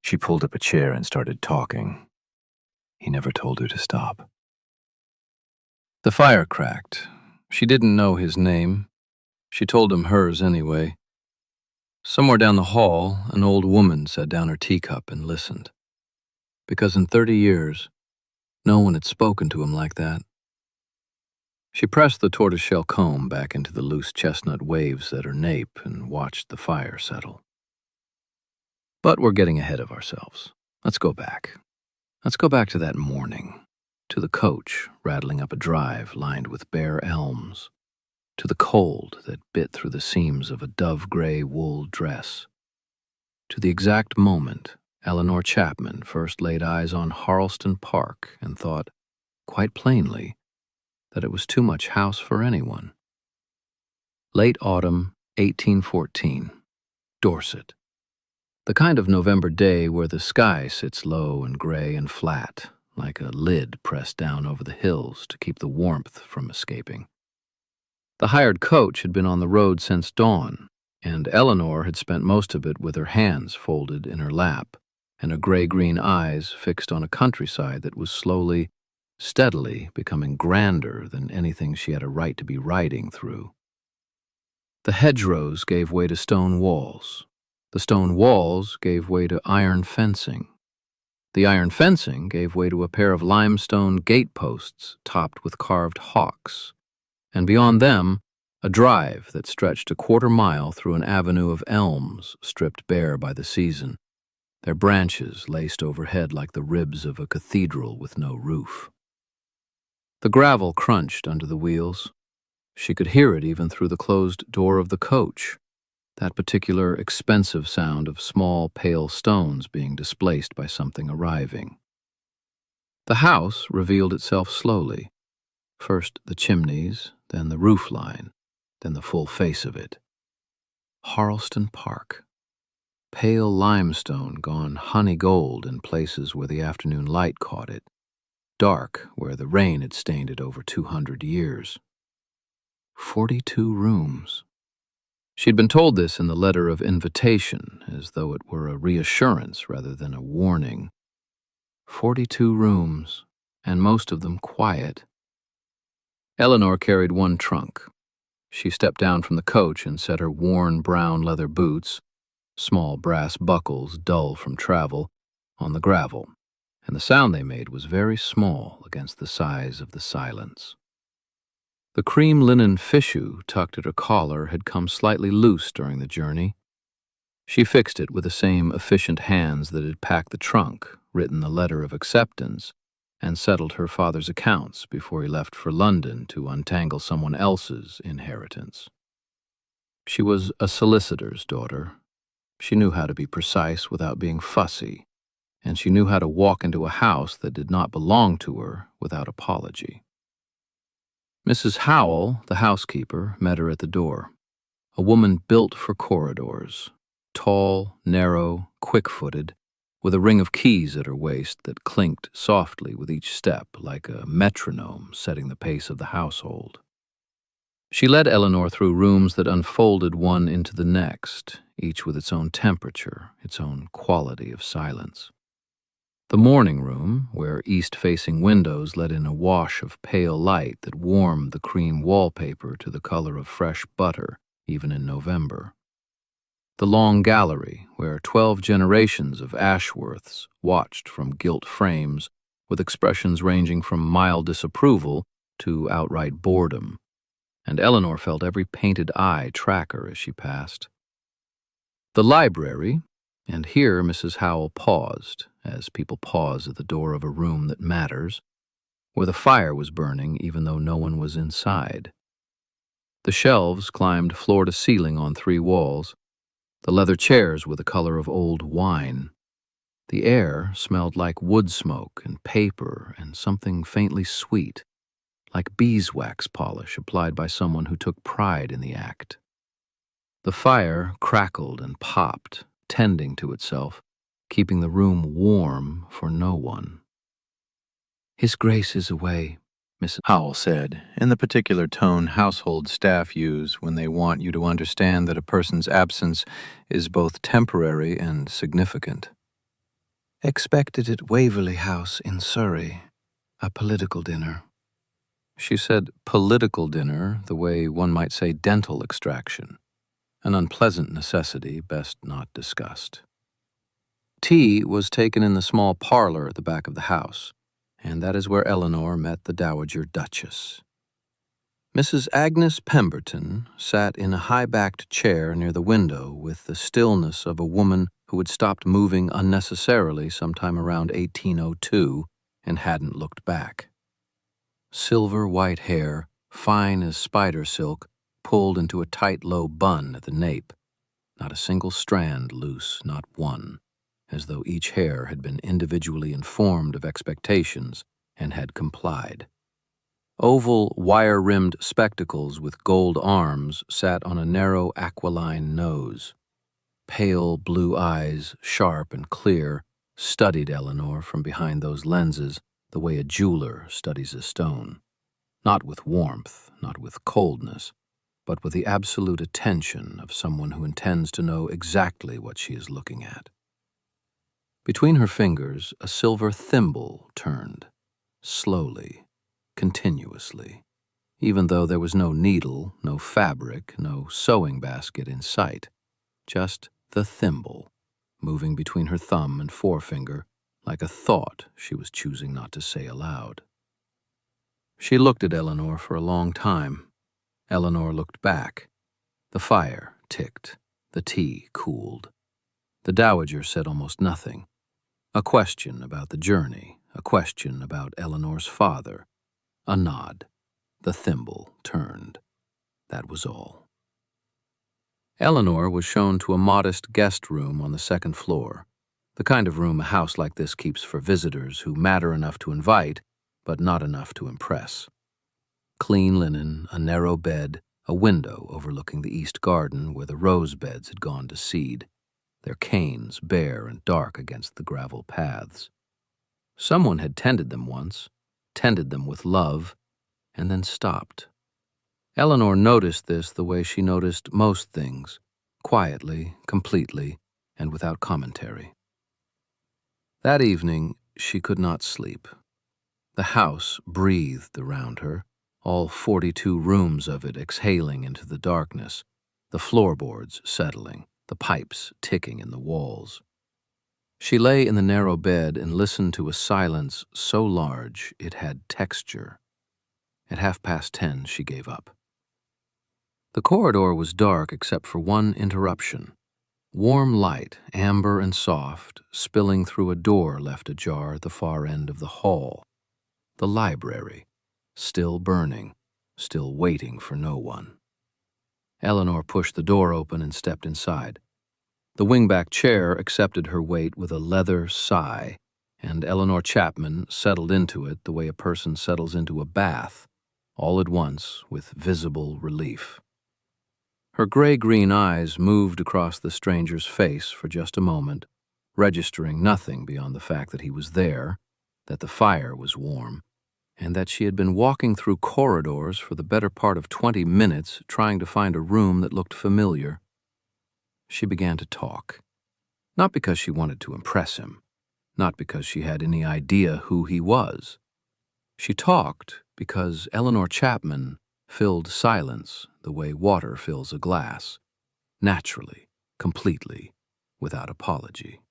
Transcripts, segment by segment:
She pulled up a chair and started talking. He never told her to stop. The fire cracked. She didn't know his name. She told him hers anyway. Somewhere down the hall, an old woman set down her teacup and listened. Because in 30 years, no one had spoken to him like that. She pressed the tortoiseshell comb back into the loose chestnut waves at her nape and watched the fire settle. But we're getting ahead of ourselves. Let's go back. Let's go back to that morning, to the coach rattling up a drive lined with bare elms, to the cold that bit through the seams of a dove-gray wool dress, to the exact moment Eleanor Chapman first laid eyes on Harleston Park and thought, quite plainly, that it was too much house for anyone. Late autumn, 1814, Dorset. The kind of November day where the sky sits low and gray and flat, like a lid pressed down over the hills to keep the warmth from escaping. The hired coach had been on the road since dawn, and Eleanor had spent most of it with her hands folded in her lap and her gray-green eyes fixed on a countryside that was slowly, steadily becoming grander than anything she had a right to be riding through. The hedgerows gave way to stone walls. The stone walls gave way to iron fencing. The iron fencing gave way to a pair of limestone gateposts topped with carved hawks, and beyond them, a drive that stretched a quarter-mile through an avenue of elms stripped bare by the season, their branches laced overhead like the ribs of a cathedral with no roof. The gravel crunched under the wheels. She could hear it even through the closed door of the coach, that particular expensive sound of small, pale stones being displaced by something arriving. The house revealed itself slowly, first the chimneys, then the roof line, then the full face of it. Harleston Park. Pale limestone gone honey gold in places where the afternoon light caught it, dark where the rain had stained it over 200 years. 42 rooms. She'd been told this in the letter of invitation, as though it were a reassurance rather than a warning. 42 rooms, and most of them quiet. Eleanor carried one trunk. She stepped down from the coach and set her worn brown leather boots, small brass buckles dull from travel, on the gravel, and the sound they made was very small against the size of the silence. The cream linen fichu tucked at her collar had come slightly loose during the journey. She fixed it with the same efficient hands that had packed the trunk, written the letter of acceptance, and settled her father's accounts before he left for London to untangle someone else's inheritance. She was a solicitor's daughter. She knew how to be precise without being fussy, and she knew how to walk into a house that did not belong to her without apology. Mrs. Howell, the housekeeper, met her at the door, a woman built for corridors, tall, narrow, quick-footed, with a ring of keys at her waist that clinked softly with each step like a metronome setting the pace of the household. She led Eleanor through rooms that unfolded one into the next, each with its own temperature, its own quality of silence. The morning room, where east-facing windows let in a wash of pale light that warmed the cream wallpaper to the color of fresh butter, even in November. The long gallery, where 12 generations of Ashworths watched from gilt frames with expressions ranging from mild disapproval to outright boredom, and Eleanor felt every painted eye track her as she passed. The library, and here Mrs. Howell paused, as people pause at the door of a room that matters, where the fire was burning even though no one was inside. The shelves climbed floor to ceiling on 3 walls. The leather chairs were the color of old wine. The air smelled like wood smoke and paper and something faintly sweet, like beeswax polish applied by someone who took pride in the act. The fire crackled and popped, tending to itself, keeping the room warm for no one. "His Grace is away," Mrs. Howell said, in the particular tone household staff use when they want you to understand that a person's absence is both temporary and significant. Expected at Waverley House in Surrey, a political dinner. She said political dinner the way one might say dental extraction, an unpleasant necessity best not discussed. Tea was taken in the small parlor at the back of the house, and that is where Eleanor met the Dowager Duchess. Mrs. Agnes Pemberton sat in a high-backed chair near the window with the stillness of a woman who had stopped moving unnecessarily sometime around 1802 and hadn't looked back. Silver white hair, fine as spider silk, pulled into a tight low bun at the nape. Not a single strand loose, not one, as though each hair had been individually informed of expectations and had complied. Oval, wire-rimmed spectacles with gold arms sat on a narrow aquiline nose. Pale blue eyes, sharp and clear, studied Eleanor from behind those lenses the way a jeweler studies a stone. Not with warmth, not with coldness, but with the absolute attention of someone who intends to know exactly what she is looking at. Between her fingers, a silver thimble turned, slowly, continuously, even though there was no needle, no fabric, no sewing basket in sight, just the thimble, moving between her thumb and forefinger like a thought she was choosing not to say aloud. She looked at Eleanor for a long time. Eleanor looked back. The fire ticked. The tea cooled. The Dowager said almost nothing. A question about the journey, a question about Eleanor's father. A nod. The thimble turned. That was all. Eleanor was shown to a modest guest room on the second floor, the kind of room a house like this keeps for visitors who matter enough to invite, but not enough to impress. Clean linen, a narrow bed, a window overlooking the east garden where the rose beds had gone to seed, their canes bare and dark against the gravel paths. Someone had tended them once, tended them with love, and then stopped. Eleanor noticed this the way she noticed most things, quietly, completely, and without commentary. That evening, she could not sleep. The house breathed around her, all 42 rooms of it exhaling into the darkness, the floorboards settling, the pipes ticking in the walls. She lay in the narrow bed and listened to a silence so large it had texture. At 10:30, she gave up. The corridor was dark except for one interruption. Warm light, amber and soft, spilling through a door left ajar at the far end of the hall. The library, still burning, still waiting for no one. Eleanor pushed the door open and stepped inside. The wingback chair accepted her weight with a leather sigh, and Eleanor Chapman settled into it the way a person settles into a bath, all at once with visible relief. Her gray-green eyes moved across the stranger's face for just a moment, registering nothing beyond the fact that he was there, that the fire was warm, and that she had been walking through corridors for the better part of 20 minutes trying to find a room that looked familiar. She began to talk, not because she wanted to impress him, not because she had any idea who he was. She talked because Eleanor Chapman filled silence the way water fills a glass, naturally, completely, without apology.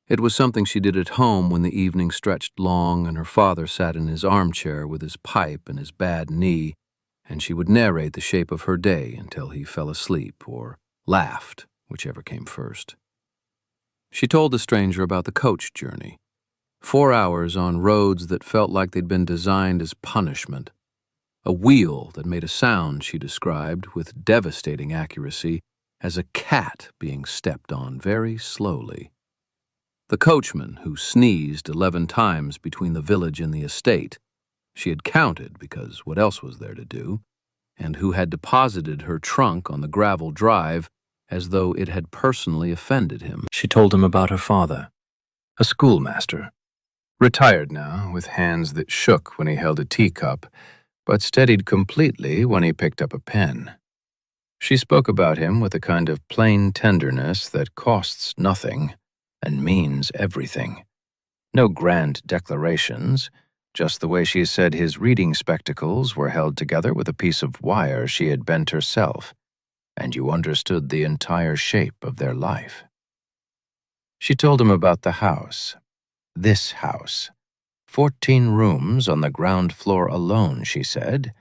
It was something she did at home when the evening stretched long and her father sat in his armchair with his pipe and his bad knee, and she would narrate the shape of her day until he fell asleep or laughed, whichever came first. She told the stranger about the coach journey. 4 hours on roads that felt like they'd been designed as punishment. A wheel that made a sound she described with devastating accuracy as a cat being stepped on very slowly. The coachman who sneezed 11 times between the village and the estate, she had counted because what else was there to do, and who had deposited her trunk on the gravel drive as though it had personally offended him. She told him about her father, a schoolmaster, retired now with hands that shook when he held a teacup, but steadied completely when he picked up a pen. She spoke about him with a kind of plain tenderness that costs nothing, and means everything. No grand declarations, just the way she said his reading spectacles were held together with a piece of wire she had bent herself, and you understood the entire shape of their life. She told him about the house. This house. 14 rooms on the ground floor alone, she said,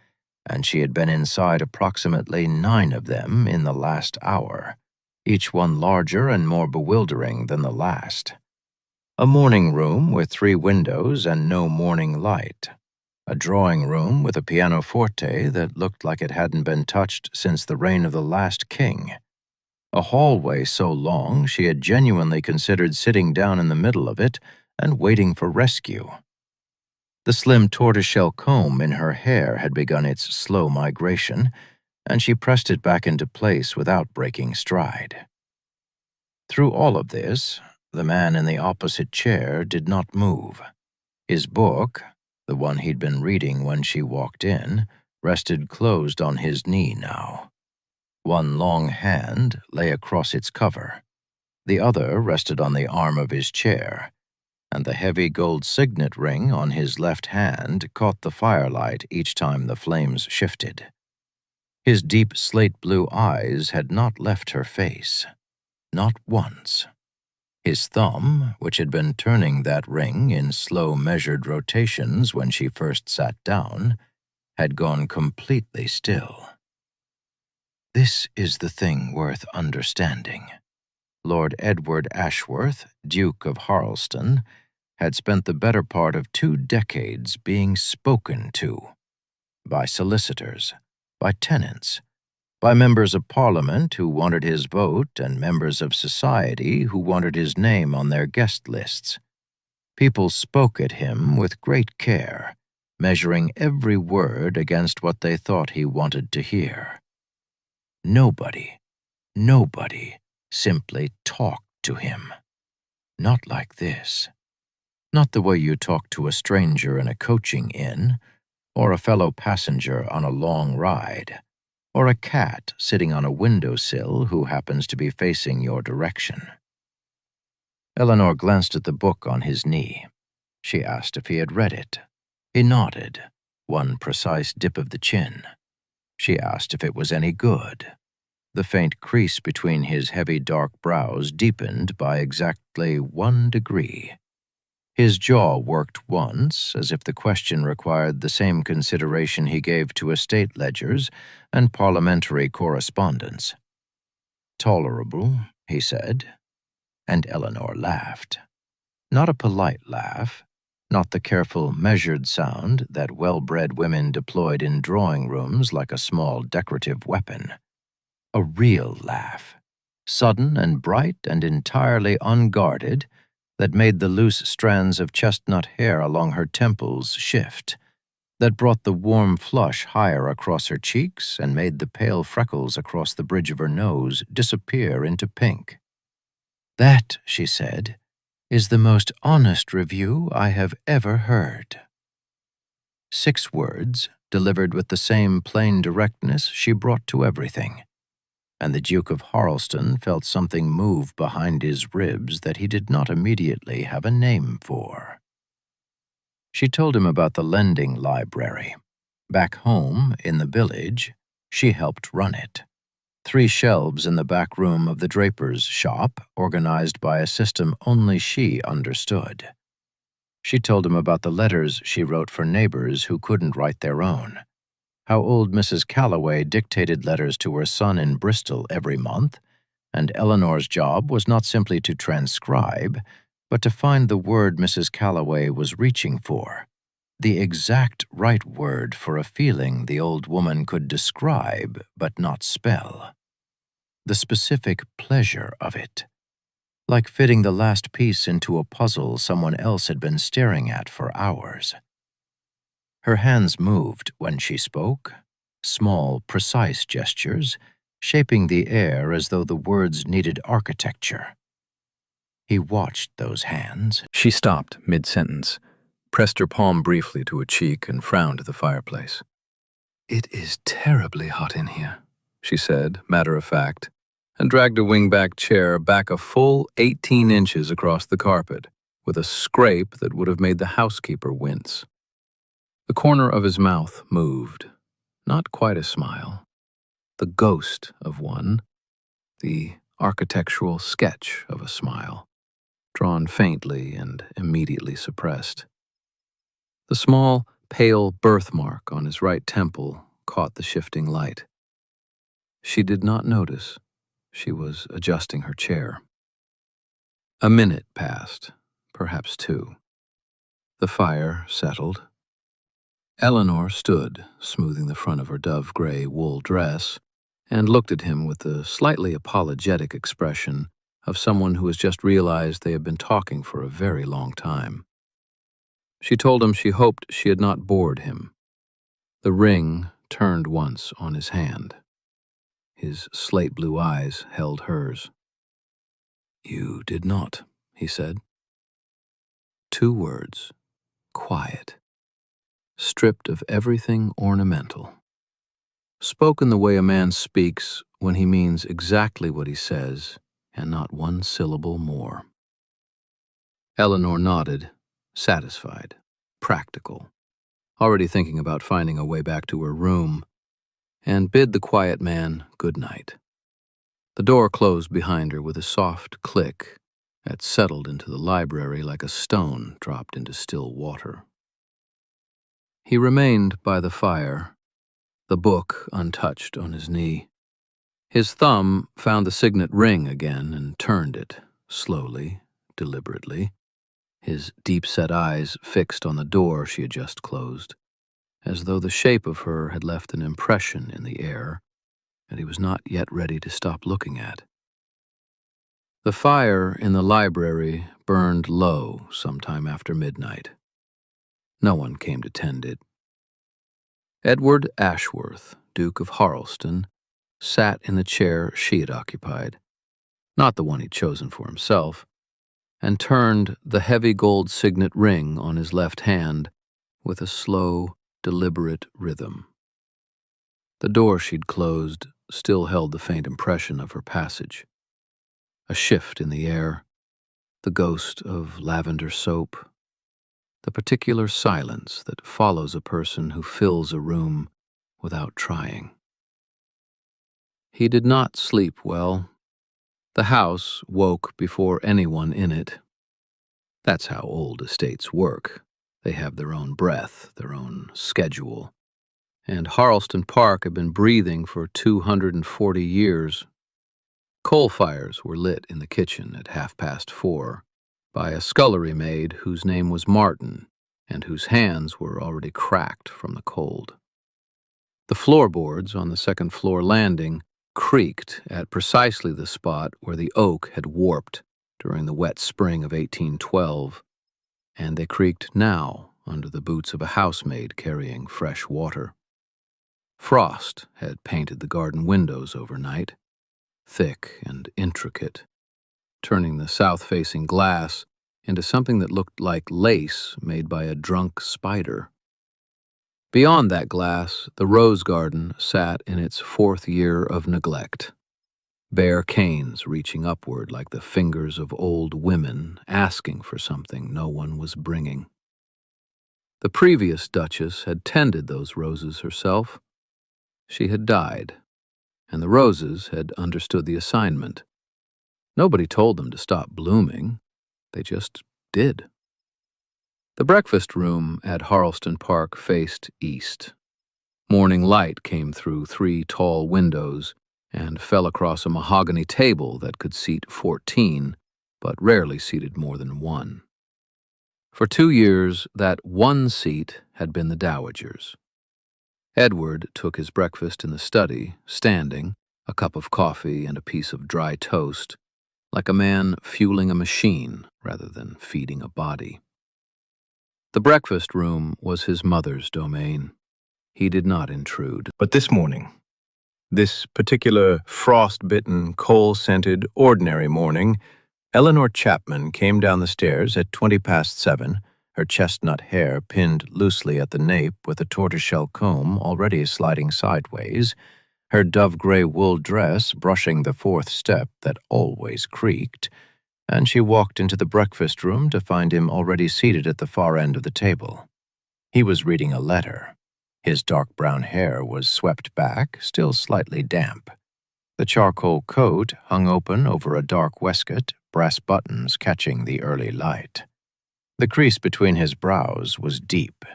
and she had been inside approximately 9 of them in the last hour, each one larger and more bewildering than the last. A morning room with 3 windows and no morning light. A drawing room with a pianoforte that looked like it hadn't been touched since the reign of the last king. A hallway so long she had genuinely considered sitting down in the middle of it and waiting for rescue. The slim tortoiseshell comb in her hair had begun its slow migration, and she pressed it back into place without breaking stride. Through all of this, the man in the opposite chair did not move. His book, the one he'd been reading when she walked in, rested closed on his knee now. One long hand lay across its cover. The other rested on the arm of his chair, and the heavy gold signet ring on his left hand caught the firelight each time the flames shifted. His deep slate-blue eyes had not left her face. Not once. His thumb, which had been turning that ring in slow, measured rotations when she first sat down, had gone completely still. This is the thing worth understanding. Lord Edward Ashworth, Duke of Harleston, had spent the better part of 2 decades being spoken to. By solicitors, by tenants, by members of Parliament who wanted his vote and members of society who wanted his name on their guest lists. People spoke at him with great care, measuring every word against what they thought he wanted to hear. Nobody simply talked to him. Not like this. Not the way you talk to a stranger in a coaching inn, or a fellow passenger on a long ride, or a cat sitting on a windowsill who happens to be facing your direction. Eleanor glanced at the book on his knee. She asked if he had read it. He nodded, one precise dip of the chin. She asked if it was any good. The faint crease between his heavy dark brows deepened by exactly 1 degree. His jaw worked once, as if the question required the same consideration he gave to estate ledgers and parliamentary correspondence. "Tolerable," he said, and Eleanor laughed. Not a polite laugh, not the careful, measured sound that well-bred women deployed in drawing rooms like a small decorative weapon. A real laugh, sudden and bright and entirely unguarded, that made the loose strands of chestnut hair along her temples shift, that brought the warm flush higher across her cheeks and made the pale freckles across the bridge of her nose disappear into pink. "That," she said, "is the most honest review I have ever heard." 6 words, delivered with the same plain directness she brought to everything, and the Duke of Harleston felt something move behind his ribs that he did not immediately have a name for. She told him about the lending library. Back home, in the village, she helped run it. 3 shelves in the back room of the draper's shop, organized by a system only she understood. She told him about the letters she wrote for neighbors who couldn't write their own. How old Mrs. Calloway dictated letters to her son in Bristol every month, and Eleanor's job was not simply to transcribe, but to find the word Mrs. Calloway was reaching for, the exact right word for a feeling the old woman could describe but not spell. The specific pleasure of it, like fitting the last piece into a puzzle someone else had been staring at for hours. Her hands moved when she spoke, small, precise gestures, shaping the air as though the words needed architecture. He watched those hands. She stopped mid-sentence, pressed her palm briefly to a cheek, and frowned at the fireplace. "It is terribly hot in here," she said, matter of fact, and dragged a wingback chair back a full 18 inches across the carpet, with a scrape that would have made the housekeeper wince. The corner of his mouth moved, not quite a smile, the ghost of one, the architectural sketch of a smile, drawn faintly and immediately suppressed. The small, pale birthmark on his right temple caught the shifting light. She did not notice. She was adjusting her chair. A minute passed, perhaps two. The fire settled. Eleanor stood, smoothing the front of her dove-gray wool dress, and looked at him with the slightly apologetic expression of someone who has just realized they have been talking for a very long time. She told him she hoped she had not bored him. The ring turned once on his hand. His slate-blue eyes held hers. "You did not," he said. 2 words. Quiet. Stripped of everything ornamental. Spoken the way a man speaks when he means exactly what he says and not one syllable more. Eleanor nodded, satisfied, practical, already thinking about finding a way back to her room, and bid the quiet man good night. The door closed behind her with a soft click that settled into the library like a stone dropped into still water. He remained by the fire, the book untouched on his knee. His thumb found the signet ring again and turned it, slowly, deliberately, his deep-set eyes fixed on the door she had just closed, as though the shape of her had left an impression in the air that he was not yet ready to stop looking at. The fire in the library burned low sometime after midnight. No one came to tend it. Edward Ashworth, Duke of Harleston, sat in the chair she had occupied, not the one he'd chosen for himself, and turned the heavy gold signet ring on his left hand with a slow, deliberate rhythm. The door she'd closed still held the faint impression of her passage. A shift in the air, the ghost of lavender soap, the particular silence that follows a person who fills a room without trying. He did not sleep well. The house woke before anyone in it. That's how old estates work. They have their own breath, their own schedule. And Harleston Park had been breathing for 240 years. Coal fires were lit in the kitchen at 4:30 by a scullery maid whose name was Martin and whose hands were already cracked from the cold. The floorboards on the second-floor landing creaked at precisely the spot where the oak had warped during the wet spring of 1812, and they creaked now under the boots of a housemaid carrying fresh water. Frost had painted the garden windows overnight, thick and intricate, turning the south-facing glass into something that looked like lace made by a drunk spider. Beyond that glass, the rose garden sat in its 4th year of neglect, bare canes reaching upward like the fingers of old women asking for something no one was bringing. The previous Duchess had tended those roses herself. She had died, and the roses had understood the assignment. Nobody told them to stop blooming. They just did. The breakfast room at Harleston Park faced east. Morning light came through 3 tall windows and fell across a mahogany table that could seat 14, but rarely seated more than 1. For 2 years, that one seat had been the dowager's. Edward took his breakfast in the study, standing, a cup of coffee and a piece of dry toast, like a man fueling a machine rather than feeding a body. The breakfast room was his mother's domain. He did not intrude. But this morning, this particular frost-bitten, coal-scented, ordinary morning, Eleanor Chapman came down the stairs at 7:20, her chestnut hair pinned loosely at the nape with a tortoiseshell comb already sliding sideways, her dove-gray wool dress brushing the fourth step that always creaked, and she walked into the breakfast room to find him already seated at the far end of the table. He was reading a letter. His dark brown hair was swept back, still slightly damp. The charcoal coat hung open over a dark waistcoat, brass buttons catching the early light. The crease between his brows was deep.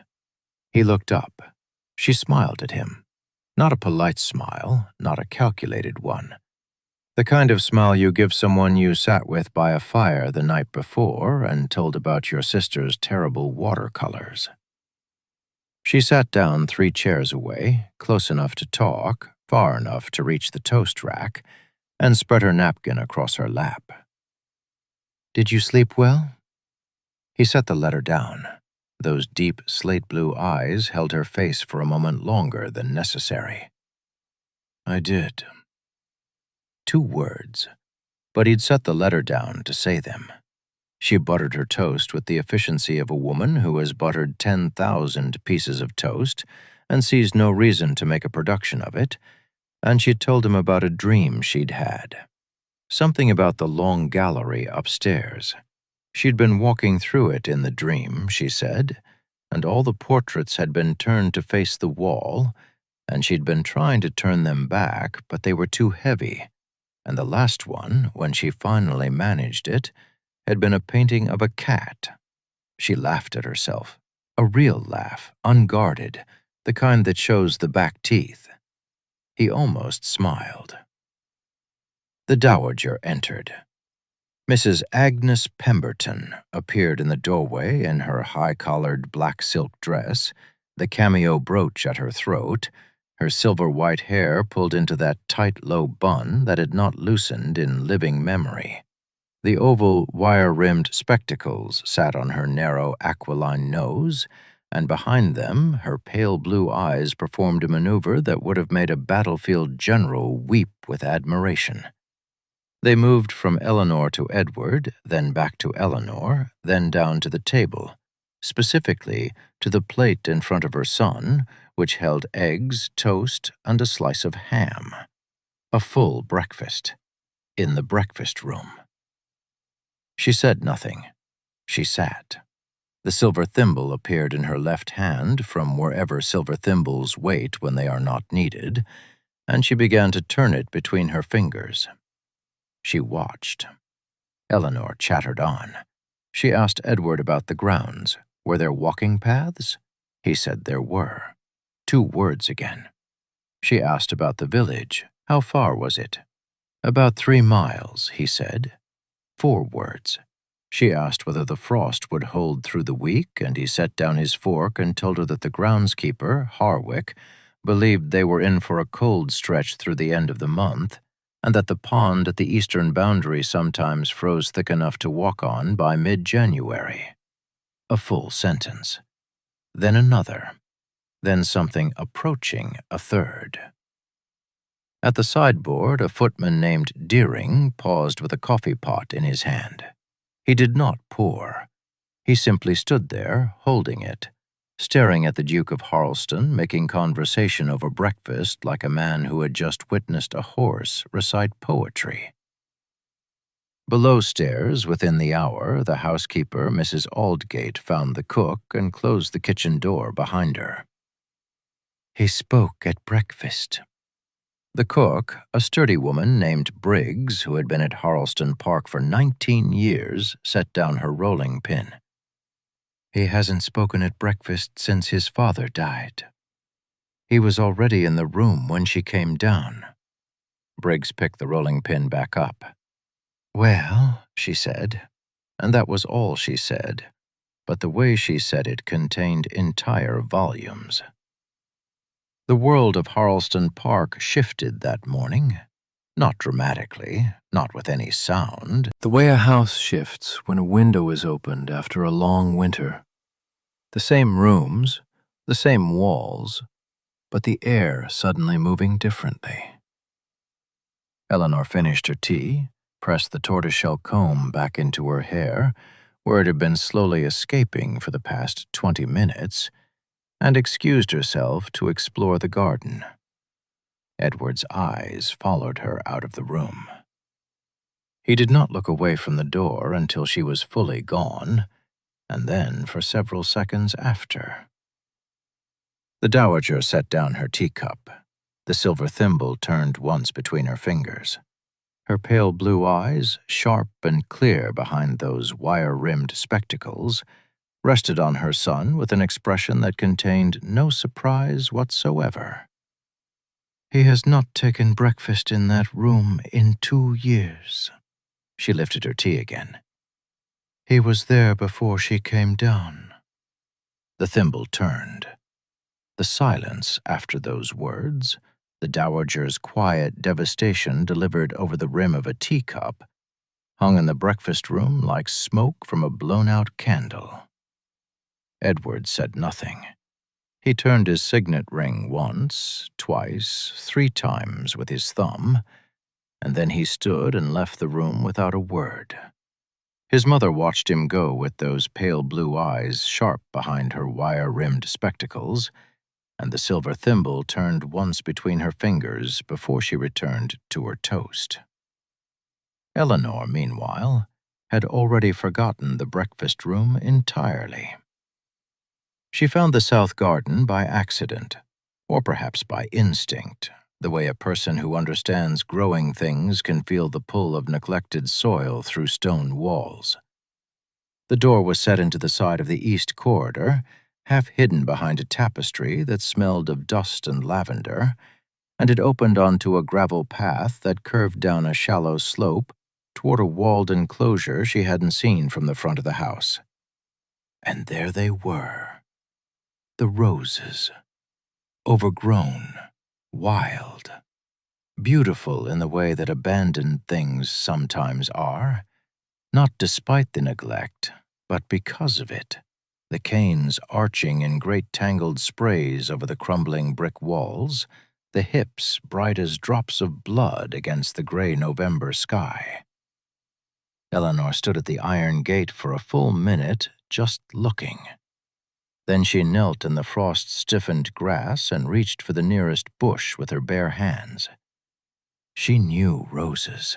He looked up. She smiled at him. Not a polite smile, not a calculated one. The kind of smile you give someone you sat with by a fire the night before and told about your sister's terrible watercolors. She sat down 3 chairs away, close enough to talk, far enough to reach the toast rack, and spread her napkin across her lap. "Did you sleep well?" He set the letter down. Those deep slate-blue eyes held her face for a moment longer than necessary. "I did." 2 words, but he'd set the letter down to say them. She buttered her toast with the efficiency of a woman who has buttered 10,000 pieces of toast and sees no reason to make a production of it, and she'd told him about a dream she'd had. Something about the long gallery upstairs. She'd been walking through it in the dream, she said, and all the portraits had been turned to face the wall, and she'd been trying to turn them back, but they were too heavy, and the last one, when she finally managed it, had been a painting of a cat. She laughed at herself, a real laugh, unguarded, the kind that shows the back teeth. He almost smiled. The dowager entered. Mrs. Agnes Pemberton appeared in the doorway in her high-collared black silk dress, the cameo brooch at her throat, her silver-white hair pulled into that tight low bun that had not loosened in living memory. The oval, wire-rimmed spectacles sat on her narrow aquiline nose, and behind them her pale blue eyes performed a maneuver that would have made a battlefield general weep with admiration. They moved from Eleanor to Edward, then back to Eleanor, then down to the table, specifically to the plate in front of her son, which held eggs, toast, and a slice of ham. A full breakfast. In the breakfast room. She said nothing. She sat. The silver thimble appeared in her left hand from wherever silver thimbles wait when they are not needed, and she began to turn it between her fingers. She watched. Eleanor chattered on. She asked Edward about the grounds. Were there walking paths? He said there were. 2 words again. She asked about the village. How far was it? About 3 miles, he said. 4 words. She asked whether the frost would hold through the week, and he set down his fork and told her that the groundskeeper, Harwick, believed they were in for a cold stretch through the end of the month, and that the pond at the eastern boundary sometimes froze thick enough to walk on by mid-January. A full sentence. Then another. Then something approaching a third. At the sideboard, a footman named Deering paused with a coffee pot in his hand. He did not pour. He simply stood there, holding it, staring at the Duke of Harleston, making conversation over breakfast like a man who had just witnessed a horse recite poetry. Below stairs, within the hour, the housekeeper, Mrs. Aldgate, found the cook and closed the kitchen door behind her. He spoke at breakfast. The cook, a sturdy woman named Briggs, who had been at Harleston Park for 19 years, set down her rolling pin. He hasn't spoken at breakfast since his father died. He was already in the room when she came down. Briggs picked the rolling pin back up. Well, she said, and that was all she said, but the way she said it contained entire volumes. The world of Harleston Park shifted that morning. Not dramatically, not with any sound. The way a house shifts when a window is opened after a long winter. The same rooms, the same walls, but the air suddenly moving differently. Eleanor finished her tea, pressed the tortoiseshell comb back into her hair, where it had been slowly escaping for the past 20 minutes, and excused herself to explore the garden. Edward's eyes followed her out of the room. He did not look away from the door until she was fully gone, and then for several seconds after. The dowager set down her teacup. The silver thimble turned once between her fingers. Her pale blue eyes, sharp and clear behind those wire-rimmed spectacles, rested on her son with an expression that contained no surprise whatsoever. "He has not taken breakfast in that room in 2 years." She lifted her tea again. "He was there before she came down." The thimble turned. The silence after those words, the dowager's quiet devastation delivered over the rim of a teacup, hung in the breakfast room like smoke from a blown-out candle. Edward said nothing. He turned his signet ring once, twice, 3 times with his thumb, and then he stood and left the room without a word. His mother watched him go with those pale blue eyes sharp behind her wire-rimmed spectacles, and the silver thimble turned once between her fingers before she returned to her toast. Eleanor, meanwhile, had already forgotten the breakfast room entirely. She found the south garden by accident, or perhaps by instinct, the way a person who understands growing things can feel the pull of neglected soil through stone walls. The door was set into the side of the east corridor, half hidden behind a tapestry that smelled of dust and lavender, and it opened onto a gravel path that curved down a shallow slope toward a walled enclosure she hadn't seen from the front of the house. And there they were. The roses. Overgrown. Wild. Beautiful in the way that abandoned things sometimes are, not despite the neglect, but because of it. The canes arching in great tangled sprays over the crumbling brick walls, the hips bright as drops of blood against the gray November sky. Eleanor stood at the iron gate for a full minute, just looking. Then she knelt in the frost-stiffened grass and reached for the nearest bush with her bare hands. She knew roses.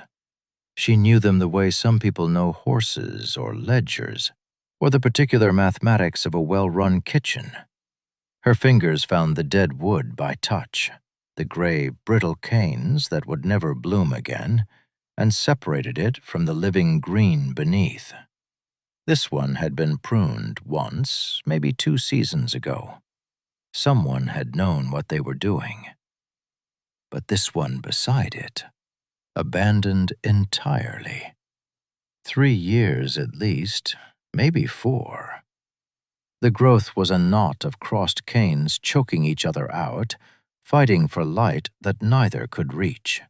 She knew them the way some people know horses or ledgers, or the particular mathematics of a well-run kitchen. Her fingers found the dead wood by touch, the gray, brittle canes that would never bloom again, and separated it from the living green beneath. This one had been pruned once, maybe 2 seasons ago. Someone had known what they were doing. But this one beside it, abandoned entirely. 3 years at least, maybe 4. The growth was a knot of crossed canes choking each other out, fighting for light that neither could reach.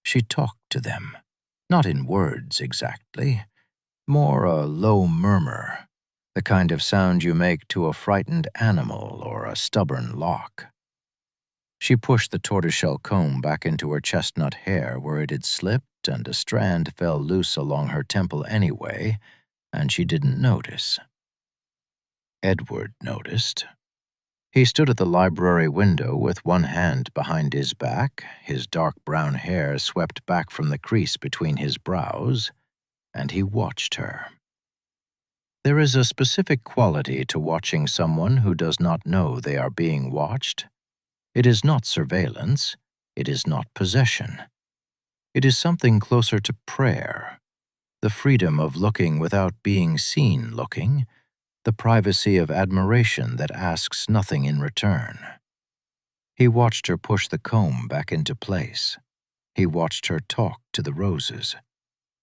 She talked to them, not in words exactly, more a low murmur, the kind of sound you make to a frightened animal or a stubborn lock. She pushed the tortoiseshell comb back into her chestnut hair where it had slipped, and a strand fell loose along her temple anyway, and she didn't notice. Edward noticed. He stood at the library window with one hand behind his back, his dark brown hair swept back from the crease between his brows, and he watched her. There is a specific quality to watching someone who does not know they are being watched. It is not surveillance. It is not possession. It is something closer to prayer, the freedom of looking without being seen looking, the privacy of admiration that asks nothing in return. He watched her push the comb back into place. He watched her talk to the roses.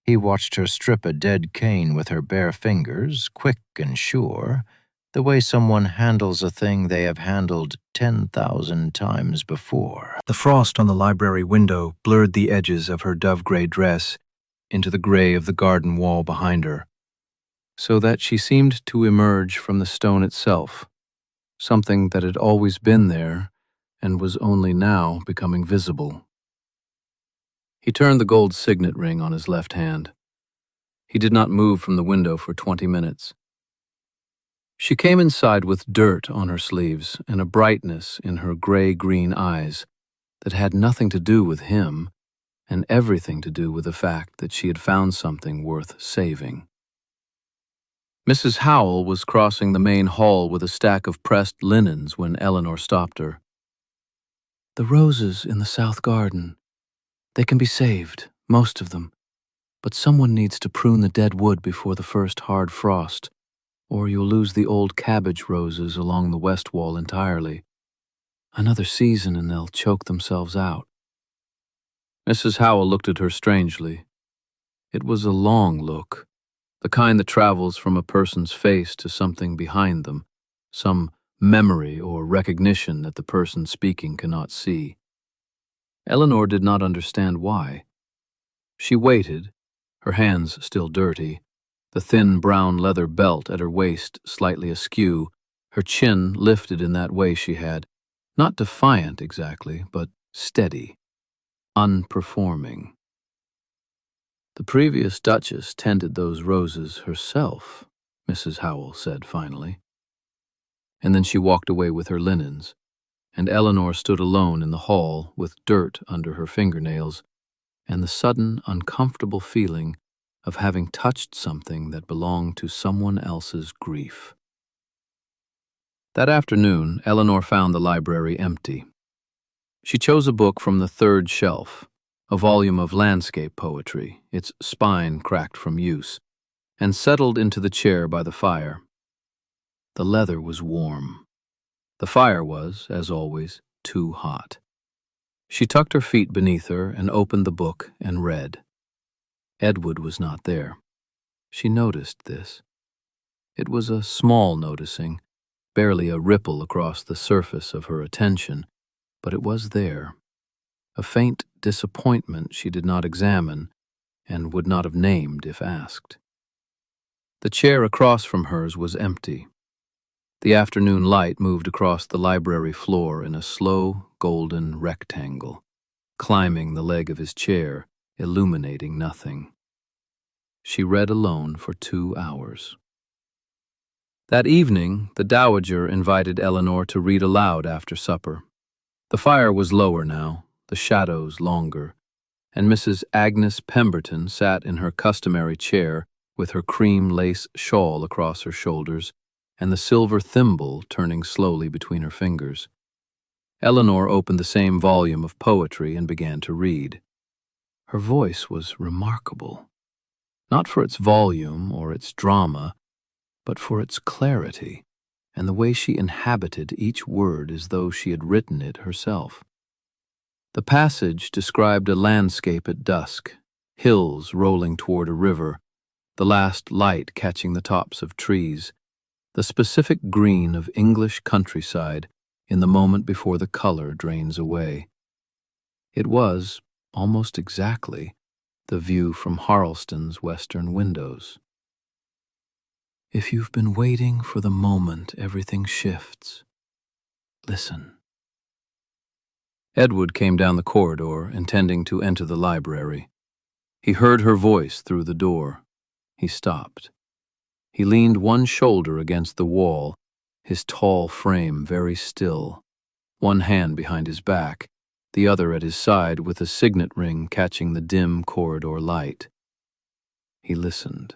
He watched her strip a dead cane with her bare fingers, quick and sure, the way someone handles a thing they have handled 10,000 times before. The frost on the library window blurred the edges of her dove-gray dress into the gray of the garden wall behind her, so that she seemed to emerge from the stone itself, something that had always been there and was only now becoming visible. He turned the gold signet ring on his left hand. He did not move from the window for 20 minutes. She came inside with dirt on her sleeves and a brightness in her gray-green eyes, that had nothing to do with him and everything to do with the fact that she had found something worth saving. Mrs. Howell was crossing the main hall with a stack of pressed linens when Eleanor stopped her. "The roses in the south garden. They can be saved, most of them, but someone needs to prune the dead wood before the first hard frost, or you'll lose the old cabbage roses along the west wall entirely. Another season and they'll choke themselves out." Mrs. Howell looked at her strangely. It was a long look, the kind that travels from a person's face to something behind them, some memory or recognition that the person speaking cannot see. Eleanor did not understand why. She waited, her hands still dirty, the thin brown leather belt at her waist slightly askew, her chin lifted in that way she had, not defiant exactly, but steady, unperforming. "The previous Duchess tended those roses herself," Mrs. Howell said finally. And then she walked away with her linens, and Eleanor stood alone in the hall with dirt under her fingernails and the sudden uncomfortable feeling of having touched something that belonged to someone else's grief. That afternoon, Eleanor found the library empty. She chose a book from the third shelf, a volume of landscape poetry, its spine cracked from use, and settled into the chair by the fire. The leather was warm. The fire was, as always, too hot. She tucked her feet beneath her and opened the book and read. Edward was not there. She noticed this. It was a small noticing, barely a ripple across the surface of her attention, but it was there. A faint disappointment she did not examine and would not have named if asked. The chair across from hers was empty. The afternoon light moved across the library floor in a slow, golden rectangle, climbing the leg of his chair, illuminating nothing. She read alone for 2 hours. That evening, the Dowager invited Eleanor to read aloud after supper. The fire was lower now, the shadows longer, and Mrs. Agnes Pemberton sat in her customary chair with her cream lace shawl across her shoulders and the silver thimble turning slowly between her fingers. Eleanor opened the same volume of poetry and began to read. Her voice was remarkable, not for its volume or its drama, but for its clarity and the way she inhabited each word as though she had written it herself. The passage described a landscape at dusk, hills rolling toward a river, the last light catching the tops of trees, the specific green of English countryside in the moment before the color drains away. It was, almost exactly, the view from Harleston's western windows. If you've been waiting for the moment everything shifts, listen. Edward came down the corridor, intending to enter the library. He heard her voice through the door. He stopped. He leaned one shoulder against the wall, his tall frame very still, one hand behind his back, the other at his side with a signet ring catching the dim corridor light. He listened.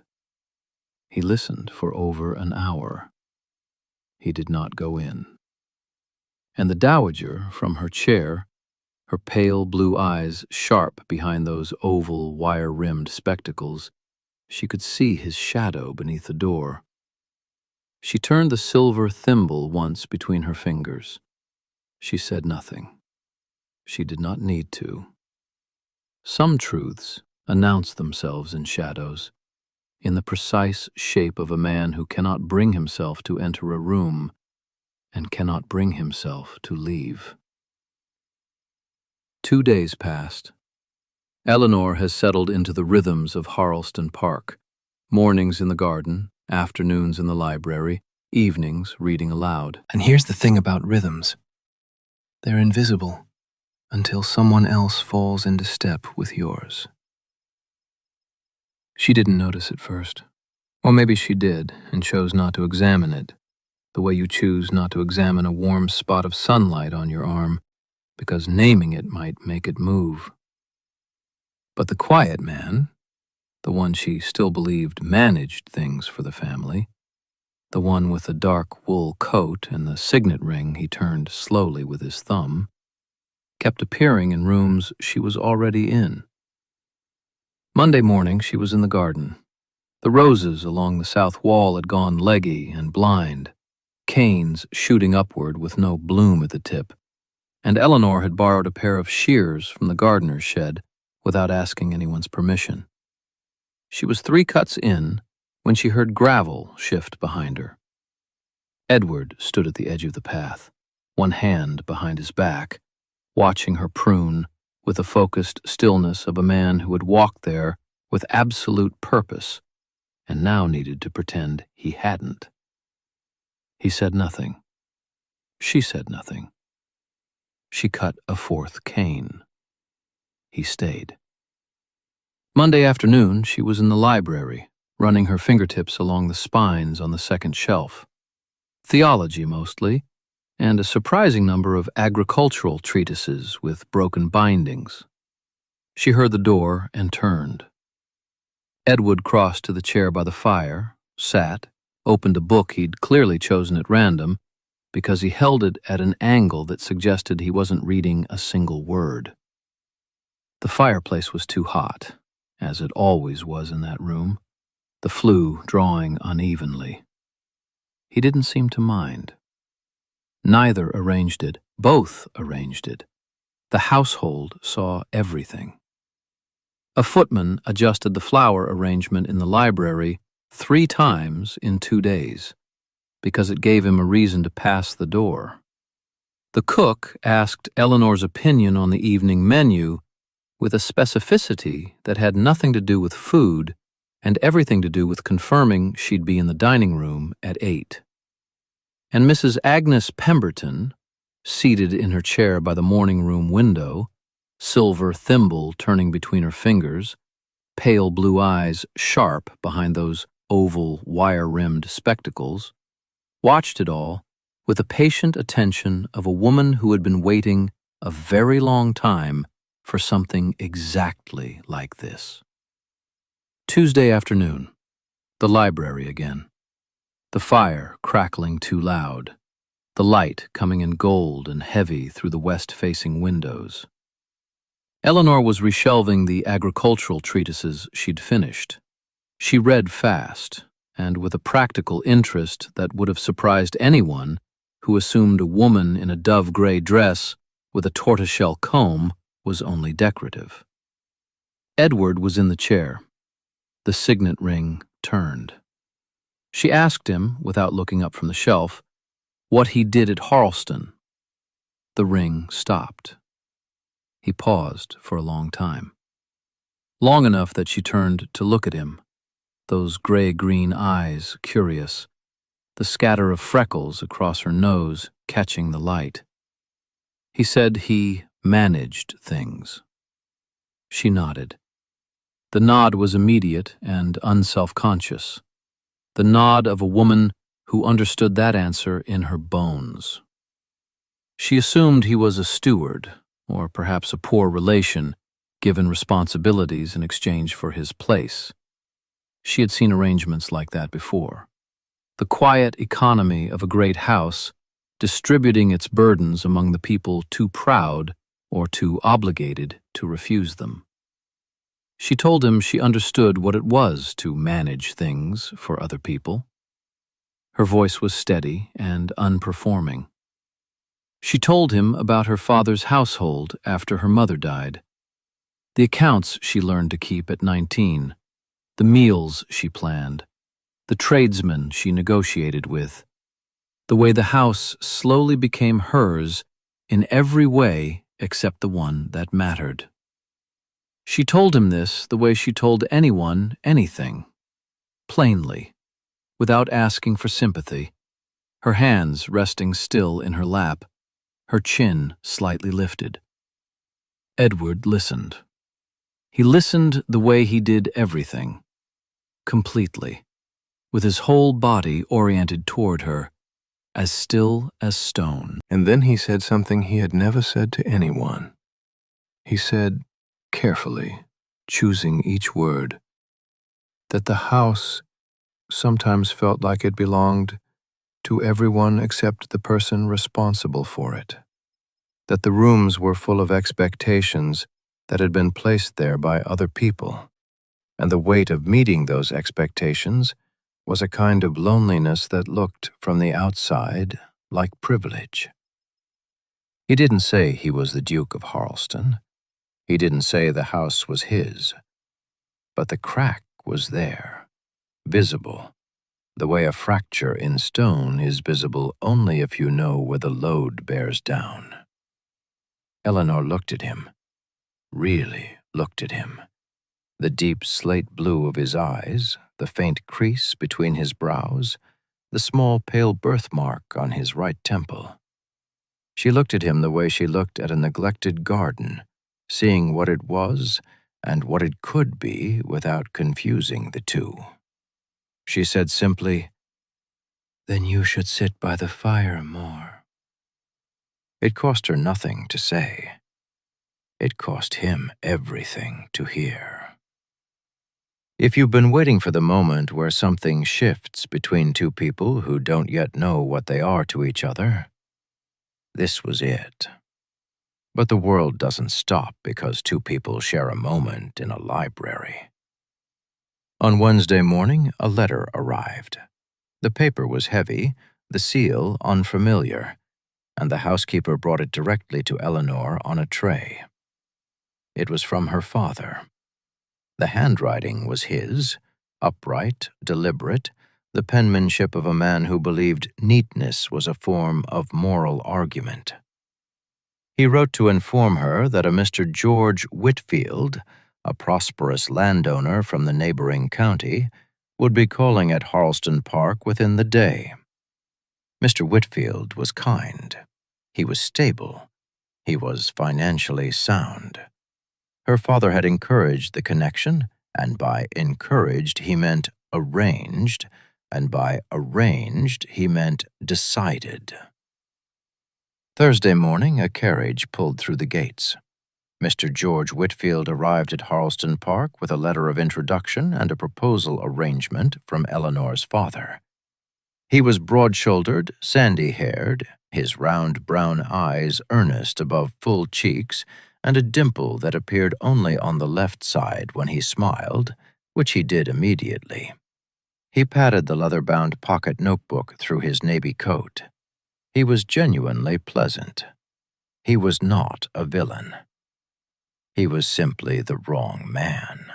He listened for over an hour. He did not go in. And the Dowager, from her chair, her pale blue eyes sharp behind those oval, wire-rimmed spectacles, she could see his shadow beneath the door. She turned the silver thimble once between her fingers. She said nothing. She did not need to. Some truths announce themselves in shadows, in the precise shape of a man who cannot bring himself to enter a room and cannot bring himself to leave. 2 days passed. Eleanor has settled into the rhythms of Harleston Park, mornings in the garden, afternoons in the library, evenings reading aloud. And here's the thing about rhythms. They're invisible until someone else falls into step with yours. She didn't notice at first. Or maybe she did and chose not to examine it, the way you choose not to examine a warm spot of sunlight on your arm, because naming it might make it move. But the quiet man, the one she still believed managed things for the family, the one with the dark wool coat and the signet ring he turned slowly with his thumb, kept appearing in rooms she was already in. Monday morning she was in the garden. The roses along the south wall had gone leggy and blind, canes shooting upward with no bloom at the tip, and Eleanor had borrowed a pair of shears from the gardener's shed without asking anyone's permission. She was 3 cuts in when she heard gravel shift behind her. Edward stood at the edge of the path, one hand behind his back, watching her prune with the focused stillness of a man who had walked there with absolute purpose and now needed to pretend he hadn't. He said nothing. She said nothing. She cut a 4th cane. He stayed. Monday afternoon, she was in the library, running her fingertips along the spines on the second shelf. Theology mostly, and a surprising number of agricultural treatises with broken bindings. She heard the door and turned. Edward crossed to the chair by the fire, sat, opened a book he'd clearly chosen at random because he held it at an angle that suggested he wasn't reading a single word. The fireplace was too hot, as it always was in that room, the flue drawing unevenly. He didn't seem to mind. Neither arranged it, both arranged it. The household saw everything. A footman adjusted the flower arrangement in the library 3 times in 2 days, because it gave him a reason to pass the door. The cook asked Eleanor's opinion on the evening menu with a specificity that had nothing to do with food and everything to do with confirming she'd be in the dining room at 8. And Mrs. Agnes Pemberton, seated in her chair by the morning room window, silver thimble turning between her fingers, pale blue eyes sharp behind those oval, wire-rimmed spectacles, watched it all with the patient attention of a woman who had been waiting a very long time for something exactly like this. Tuesday afternoon, the library again. The fire crackling too loud, the light coming in gold and heavy through the west-facing windows. Eleanor was reshelving the agricultural treatises she'd finished. She read fast, and with a practical interest that would have surprised anyone who assumed a woman in a dove-gray dress with a tortoiseshell comb was only decorative. Edward was in the chair. The signet ring turned. She asked him, without looking up from the shelf, what he did at Harleston. The ring stopped. He paused for a long time. Long enough that she turned to look at him, those gray-green eyes curious, the scatter of freckles across her nose catching the light. He said he managed things. She nodded. The nod was immediate and unself-conscious. The nod of a woman who understood that answer in her bones. She assumed he was a steward, or perhaps a poor relation, given responsibilities in exchange for his place. She had seen arrangements like that before. The quiet economy of a great house, distributing its burdens among the people too proud or too obligated to refuse them. She told him she understood what it was to manage things for other people. Her voice was steady and unperforming. She told him about her father's household after her mother died, the accounts she learned to keep at 19, the meals she planned, the tradesmen she negotiated with, the way the house slowly became hers in every way except the one that mattered. She told him this the way she told anyone anything, plainly, without asking for sympathy, her hands resting still in her lap, her chin slightly lifted. Edward listened. He listened the way he did everything, completely, with his whole body oriented toward her, as still as stone. And then he said something he had never said to anyone. He said, carefully, choosing each word, that the house sometimes felt like it belonged to everyone except the person responsible for it, that the rooms were full of expectations that had been placed there by other people, and the weight of meeting those expectations was a kind of loneliness that looked from the outside like privilege. He didn't say he was the Duke of Harleston. He didn't say the house was his. But the crack was there, visible, the way a fracture in stone is visible only if you know where the load bears down. Eleanor looked at him, really looked at him. The deep slate blue of his eyes, the faint crease between his brows, the small pale birthmark on his right temple. She looked at him the way she looked at a neglected garden, seeing what it was and what it could be without confusing the two. She said simply, "Then you should sit by the fire more." It cost her nothing to say. It cost him everything to hear. If you've been waiting for the moment where something shifts between two people who don't yet know what they are to each other, this was it. But the world doesn't stop because two people share a moment in a library. On Wednesday morning, a letter arrived. The paper was heavy, the seal unfamiliar, and the housekeeper brought it directly to Eleanor on a tray. It was from her father. The handwriting was his, upright, deliberate, the penmanship of a man who believed neatness was a form of moral argument. He wrote to inform her that a Mr. George Whitfield, a prosperous landowner from the neighboring county, would be calling at Harleston Park within the day. Mr. Whitfield was kind. He was stable. He was financially sound. Her father had encouraged the connection, and by encouraged he meant arranged, and by arranged he meant decided. Thursday morning, a carriage pulled through the gates. Mr. George Whitfield arrived at Harleston Park with a letter of introduction and a proposal arrangement from Eleanor's father. He was broad-shouldered, sandy-haired, his round brown eyes earnest above full cheeks, and a dimple that appeared only on the left side when he smiled, which he did immediately. He patted the leather-bound pocket notebook through his navy coat. He was genuinely pleasant. He was not a villain. He was simply the wrong man.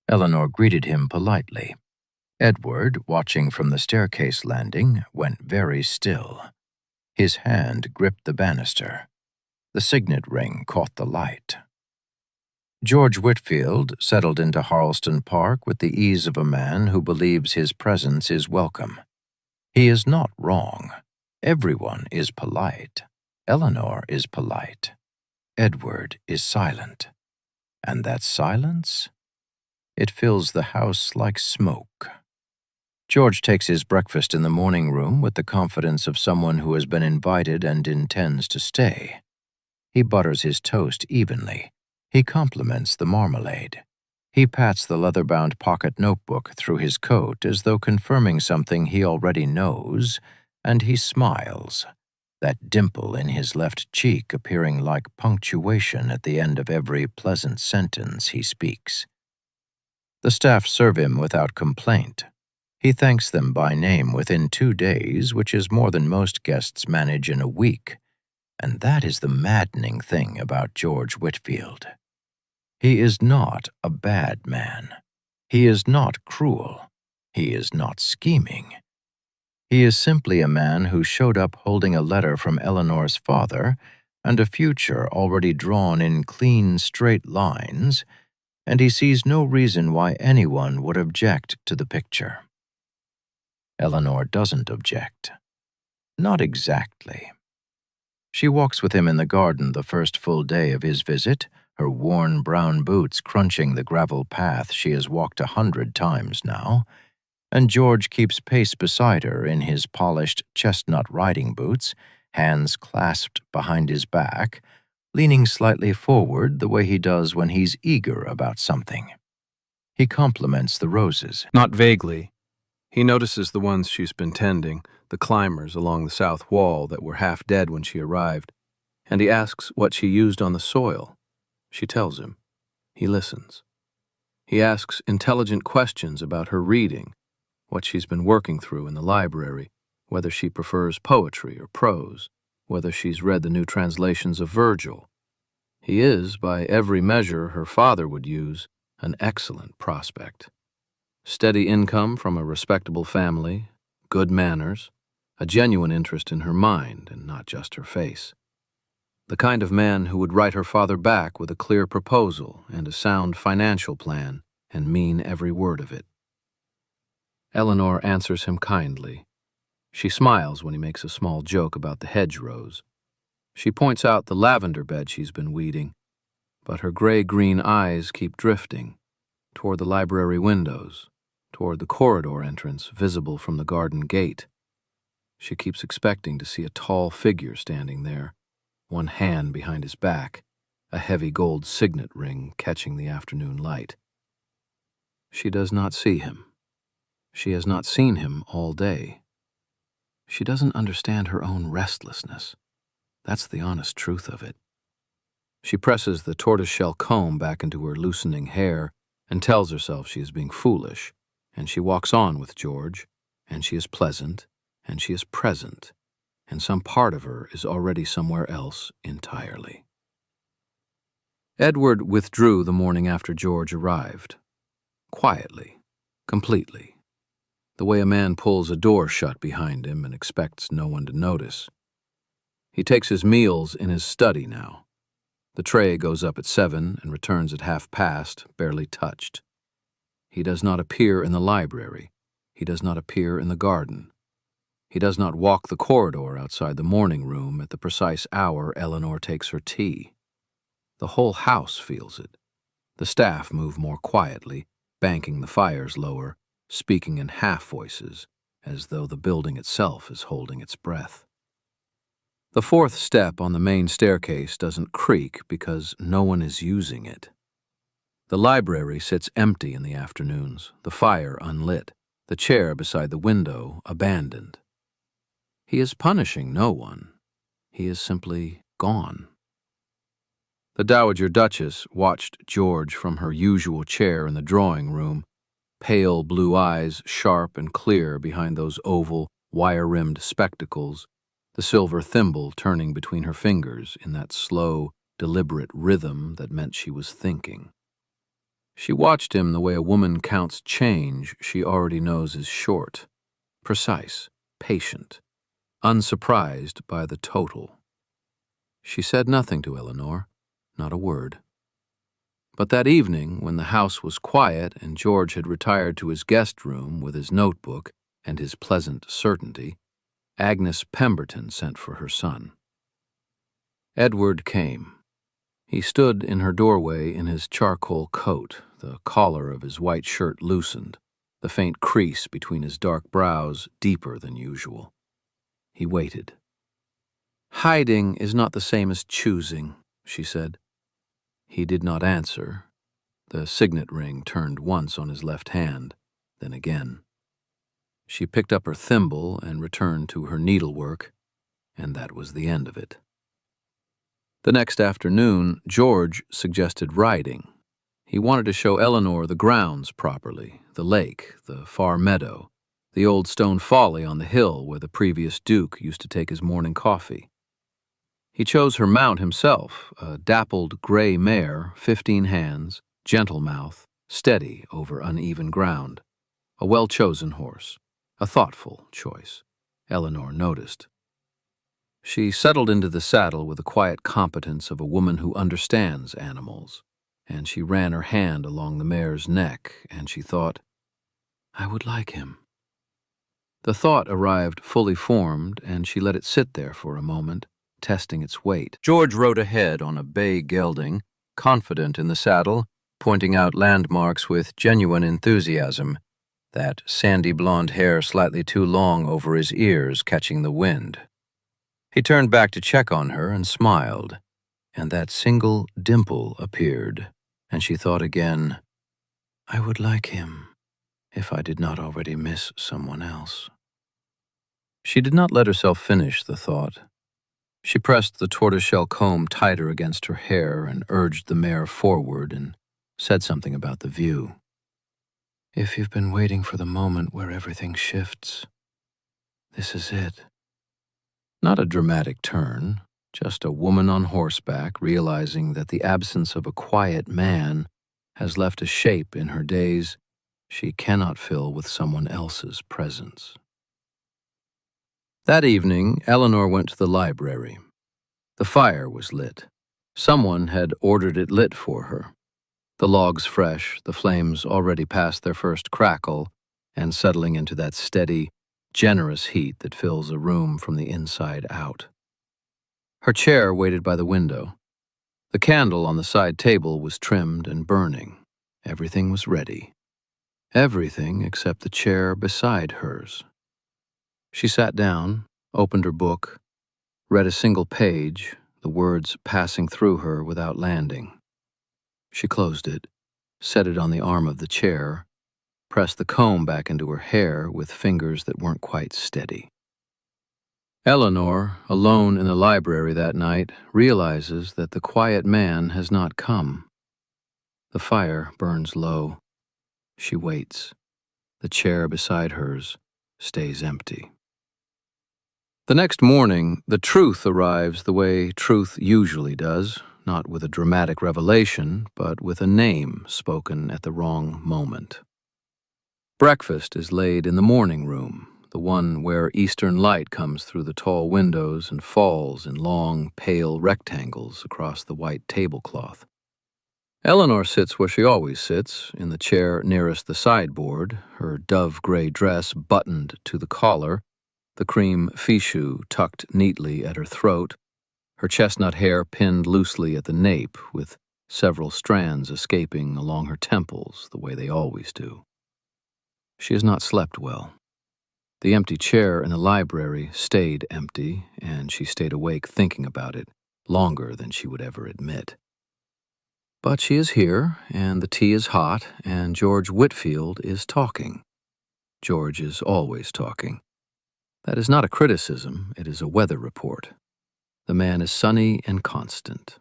Eleanor greeted him politely. Edward, watching from the staircase landing, went very still. His hand gripped the banister. The signet ring caught the light. George Whitfield settled into Harleston Park with the ease of a man who believes his presence is welcome. He is not wrong. Everyone is polite. Eleanor is polite. Edward is silent. And that silence? It fills the house like smoke. George takes his breakfast in the morning room with the confidence of someone who has been invited and intends to stay. He butters his toast evenly. He compliments the marmalade. He pats the leather-bound pocket notebook through his coat as though confirming something he already knows, and he smiles, that dimple in his left cheek appearing like punctuation at the end of every pleasant sentence he speaks. The staff serve him without complaint. He thanks them by name within 2 days, which is more than most guests manage in a week. And that is the maddening thing about George Whitfield. He is not a bad man. He is not cruel. He is not scheming. He is simply a man who showed up holding a letter from Eleanor's father and a future already drawn in clean, straight lines, and he sees no reason why anyone would object to the picture. Eleanor doesn't object. Not exactly. She walks with him in the garden the first full day of his visit, her worn brown boots crunching the gravel path she has walked 100 times now, and George keeps pace beside her in his polished chestnut riding boots, hands clasped behind his back, leaning slightly forward the way he does when he's eager about something. He compliments the roses. Not vaguely. He notices the ones she's been tending, the climbers along the south wall that were half dead when she arrived, and he asks what she used on the soil. She tells him. He listens. He asks intelligent questions about her reading, what she's been working through in the library, whether she prefers poetry or prose, whether she's read the new translations of Virgil. He is, by every measure her father would use, an excellent prospect. Steady income from a respectable family, good manners, a genuine interest in her mind and not just her face. The kind of man who would write her father back with a clear proposal and a sound financial plan and mean every word of it. Eleanor answers him kindly. She smiles when he makes a small joke about the hedgerows. She points out the lavender bed she's been weeding, but her gray-green eyes keep drifting toward the library windows, toward the corridor entrance visible from the garden gate. She keeps expecting to see a tall figure standing there, one hand behind his back, a heavy gold signet ring catching the afternoon light. She does not see him. She has not seen him all day. She doesn't understand her own restlessness. That's the honest truth of it. She presses the tortoiseshell comb back into her loosening hair and tells herself she is being foolish, and she walks on with George, and she is pleasant, and she is present, and some part of her is already somewhere else entirely. Edward withdrew the morning after George arrived. Quietly, completely, the way a man pulls a door shut behind him and expects no one to notice. He takes his meals in his study now. The tray goes up at 7 and returns at 1:30, barely touched. He does not appear in the library. He does not appear in the garden. He does not walk the corridor outside the morning room at the precise hour Eleanor takes her tea. The whole house feels it. The staff move more quietly, banking the fires lower, speaking in half voices, as though the building itself is holding its breath. The fourth step on the main staircase doesn't creak because no one is using it. The library sits empty in the afternoons, the fire unlit, the chair beside the window abandoned. He is punishing no one. He is simply gone. The Dowager Duchess watched George from her usual chair in the drawing room, pale blue eyes sharp and clear behind those oval, wire-rimmed spectacles, the silver thimble turning between her fingers in that slow, deliberate rhythm that meant she was thinking. She watched him the way a woman counts change she already knows is short, precise, patient, unsurprised by the total. She said nothing to Eleanor, not a word. But that evening, when the house was quiet and George had retired to his guest room with his notebook and his pleasant certainty, Agnes Pemberton sent for her son. Edward came. He stood in her doorway in his charcoal coat, the collar of his white shirt loosened, the faint crease between his dark brows deeper than usual. He waited. "Hiding is not the same as choosing," she said. He did not answer. The signet ring turned once on his left hand, then again. She picked up her thimble and returned to her needlework, and that was the end of it. The next afternoon, George suggested riding. He wanted to show Eleanor the grounds properly, the lake, the far meadow, the old stone folly on the hill where the previous Duke used to take his morning coffee. He chose her mount himself, a dappled gray mare, 15 hands, gentle mouth, steady over uneven ground, a well-chosen horse. A thoughtful choice, Eleanor noticed. She settled into the saddle with the quiet competence of a woman who understands animals, and she ran her hand along the mare's neck, and she thought, "I would like him." The thought arrived fully formed, and she let it sit there for a moment, testing its weight. George rode ahead on a bay gelding, confident in the saddle, pointing out landmarks with genuine enthusiasm. that sandy blonde hair slightly too long over his ears catching the wind. He turned back to check on her and smiled, and that single dimple appeared, and she thought again, I would like him if I did not already miss someone else. She did not let herself finish the thought. She pressed the tortoiseshell comb tighter against her hair and urged the mare forward and said something about the view. If you've been waiting for the moment where everything shifts, this is it. Not a dramatic turn, just a woman on horseback realizing that the absence of a quiet man has left a shape in her days she cannot fill with someone else's presence. That evening, Eleanor went to the library. The fire was lit. Someone had ordered it lit for her. The logs fresh, the flames already past their first crackle, and settling into that steady, generous heat that fills a room from the inside out. Her chair waited by the window. The candle on the side table was trimmed and burning. Everything was ready. Everything except the chair beside hers. She sat down, opened her book, read a single page, the words passing through her without landing. She closed it, set it on the arm of the chair, pressed the comb back into her hair with fingers that weren't quite steady. Eleanor, alone in the library that night, realizes that the quiet man has not come. The fire burns low. She waits. The chair beside hers stays empty. The next morning, the truth arrives the way truth usually does, not with a dramatic revelation, but with a name spoken at the wrong moment. Breakfast is laid in the morning room, the one where eastern light comes through the tall windows and falls in long, pale rectangles across the white tablecloth. Eleanor sits where she always sits, in the chair nearest the sideboard, her dove-gray dress buttoned to the collar, the cream fichu tucked neatly at her throat, her chestnut hair pinned loosely at the nape, with several strands escaping along her temples the way they always do. She has not slept well. The empty chair in the library stayed empty, and she stayed awake thinking about it longer than she would ever admit. But she is here, and the tea is hot, and George Whitfield is talking. George is always talking. That is not a criticism, it is a weather report. The man is sunny and constant.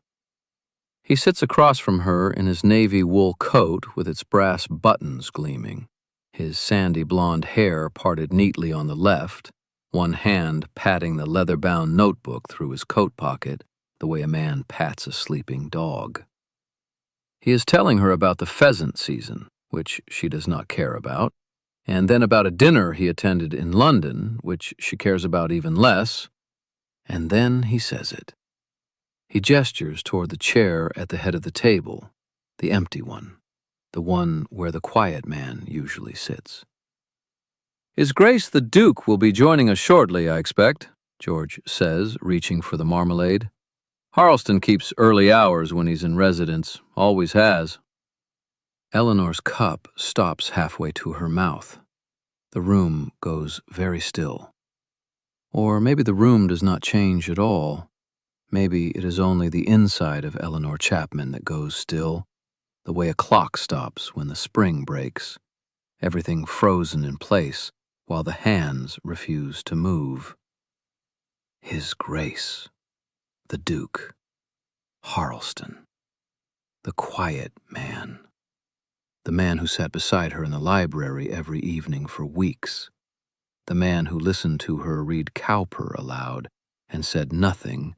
He sits across from her in his navy wool coat with its brass buttons gleaming, his sandy blonde hair parted neatly on the left, one hand patting the leather-bound notebook through his coat pocket the way a man pats a sleeping dog. He is telling her about the pheasant season, which she does not care about, and then about a dinner he attended in London, which she cares about even less, and then he says it. He gestures toward the chair at the head of the table, the empty one, the one where the quiet man usually sits. His Grace the Duke will be joining us shortly, I expect, George says, reaching for the marmalade. Harleston keeps early hours when he's in residence, always has. Eleanor's cup stops halfway to her mouth. The room goes very still. Or maybe the room does not change at all. Maybe it is only the inside of Eleanor Chapman that goes still, the way a clock stops when the spring breaks, everything frozen in place while the hands refuse to move. His Grace, the Duke, Harleston, the quiet man. The man who sat beside her in the library every evening for weeks. The man who listened to her read Cowper aloud and said nothing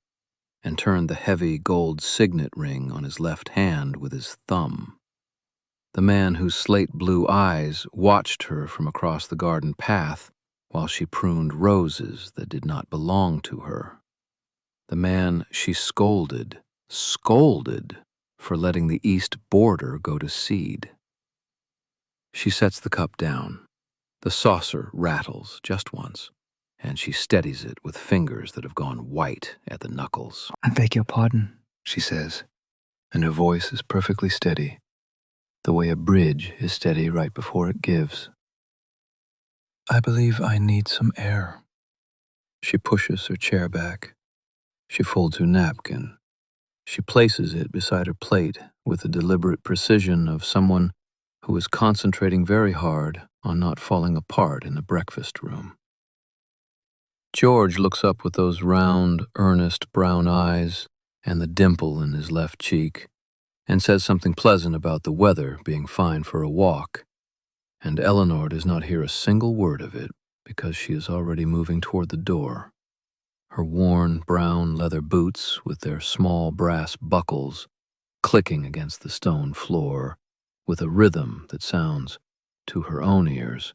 and turned the heavy gold signet ring on his left hand with his thumb. The man whose slate-blue eyes watched her from across the garden path while she pruned roses that did not belong to her. The man she scolded for letting the east border go to seed. She sets the cup down. The saucer rattles just once, and she steadies it with fingers that have gone white at the knuckles. I beg your pardon, she says, and her voice is perfectly steady, the way a bridge is steady right before it gives. I believe I need some air. She pushes her chair back. She folds her napkin. She places it beside her plate with the deliberate precision of someone who is concentrating very hard on not falling apart in the breakfast room. George looks up with those round, earnest brown eyes and the dimple in his left cheek and says something pleasant about the weather being fine for a walk, and Eleanor does not hear a single word of it because she is already moving toward the door. Her worn brown leather boots with their small brass buckles clicking against the stone floor with a rhythm that sounds, to her own ears,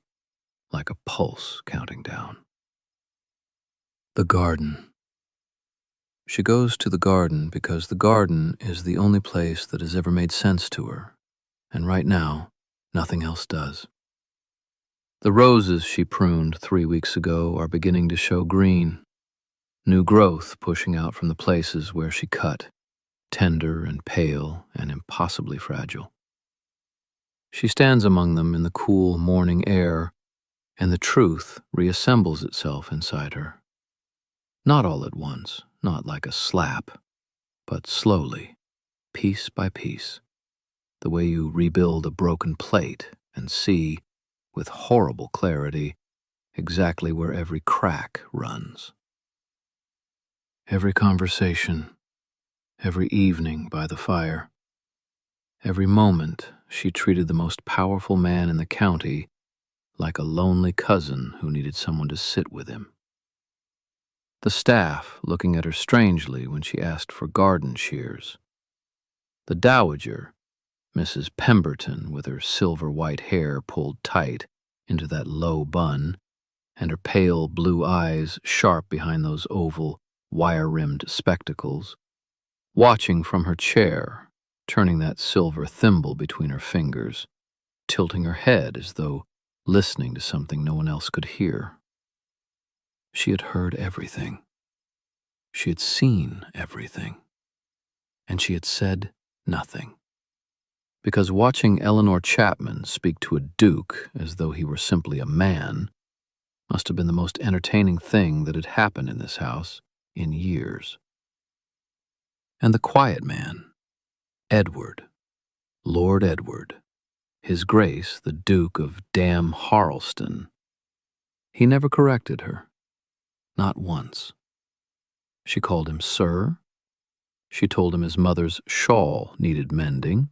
like a pulse counting down. The garden. She goes to the garden because the garden is the only place that has ever made sense to her, and right now, nothing else does. The roses she pruned 3 weeks ago are beginning to show green, new growth pushing out from the places where she cut, tender and pale and impossibly fragile. She stands among them in the cool morning air, and the truth reassembles itself inside her. Not all at once, not like a slap, but slowly, piece by piece, the way you rebuild a broken plate and see, with horrible clarity, exactly where every crack runs. Every conversation, every evening by the fire, every moment she treated the most powerful man in the county like a lonely cousin who needed someone to sit with him. The staff looking at her strangely when she asked for garden shears. The dowager, Mrs. Pemberton, with her silver-white hair pulled tight into that low bun, and her pale blue eyes sharp behind those oval, wire-rimmed spectacles, watching from her chair, turning that silver thimble between her fingers, tilting her head as though listening to something no one else could hear. She had heard everything. She had seen everything. And she had said nothing. Because watching Eleanor Chapman speak to a duke as though he were simply a man must have been the most entertaining thing that had happened in this house in years. And the quiet man, Edward, Lord Edward, His Grace the Duke of Damn Harleston, he never corrected her, not once. She called him Sir. She told him his mother's shawl needed mending.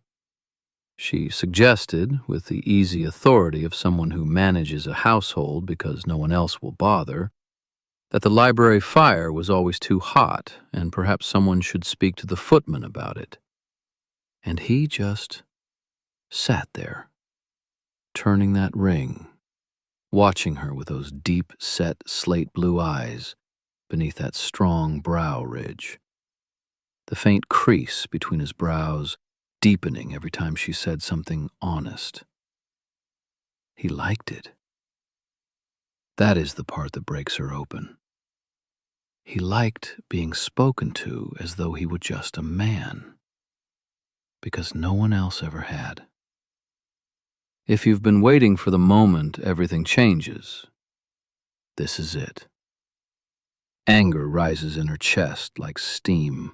She suggested, with the easy authority of someone who manages a household because no one else will bother, that the library fire was always too hot and perhaps someone should speak to the footman about it. And he just sat there, turning that ring, watching her with those deep-set slate blue eyes beneath that strong brow ridge. The faint crease between his brows deepening every time she said something honest. He liked it. That is the part that breaks her open. He liked being spoken to as though he were just a man, because no one else ever had. If you've been waiting for the moment everything changes, this is it. Anger rises in her chest like steam,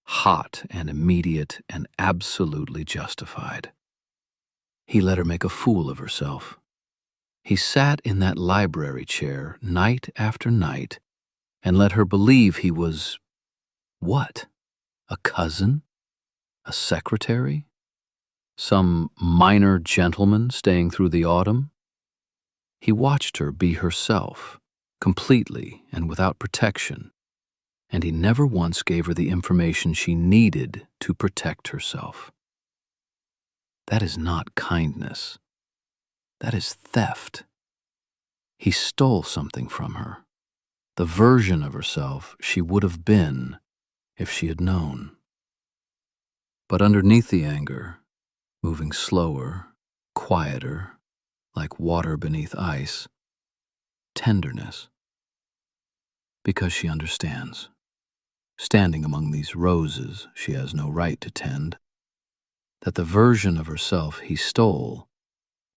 hot and immediate and absolutely justified. He let her make a fool of herself. He sat in that library chair night after night and let her believe he was, what? A cousin? A secretary? Some minor gentleman staying through the autumn? He watched her be herself, completely and without protection, and he never once gave her the information she needed to protect herself. That is not kindness. That is theft. He stole something from her, the version of herself she would have been if she had known. But underneath the anger, moving slower, quieter, like water beneath ice, tenderness. Because she understands. Standing among these roses she has no right to tend, that the version of herself he stole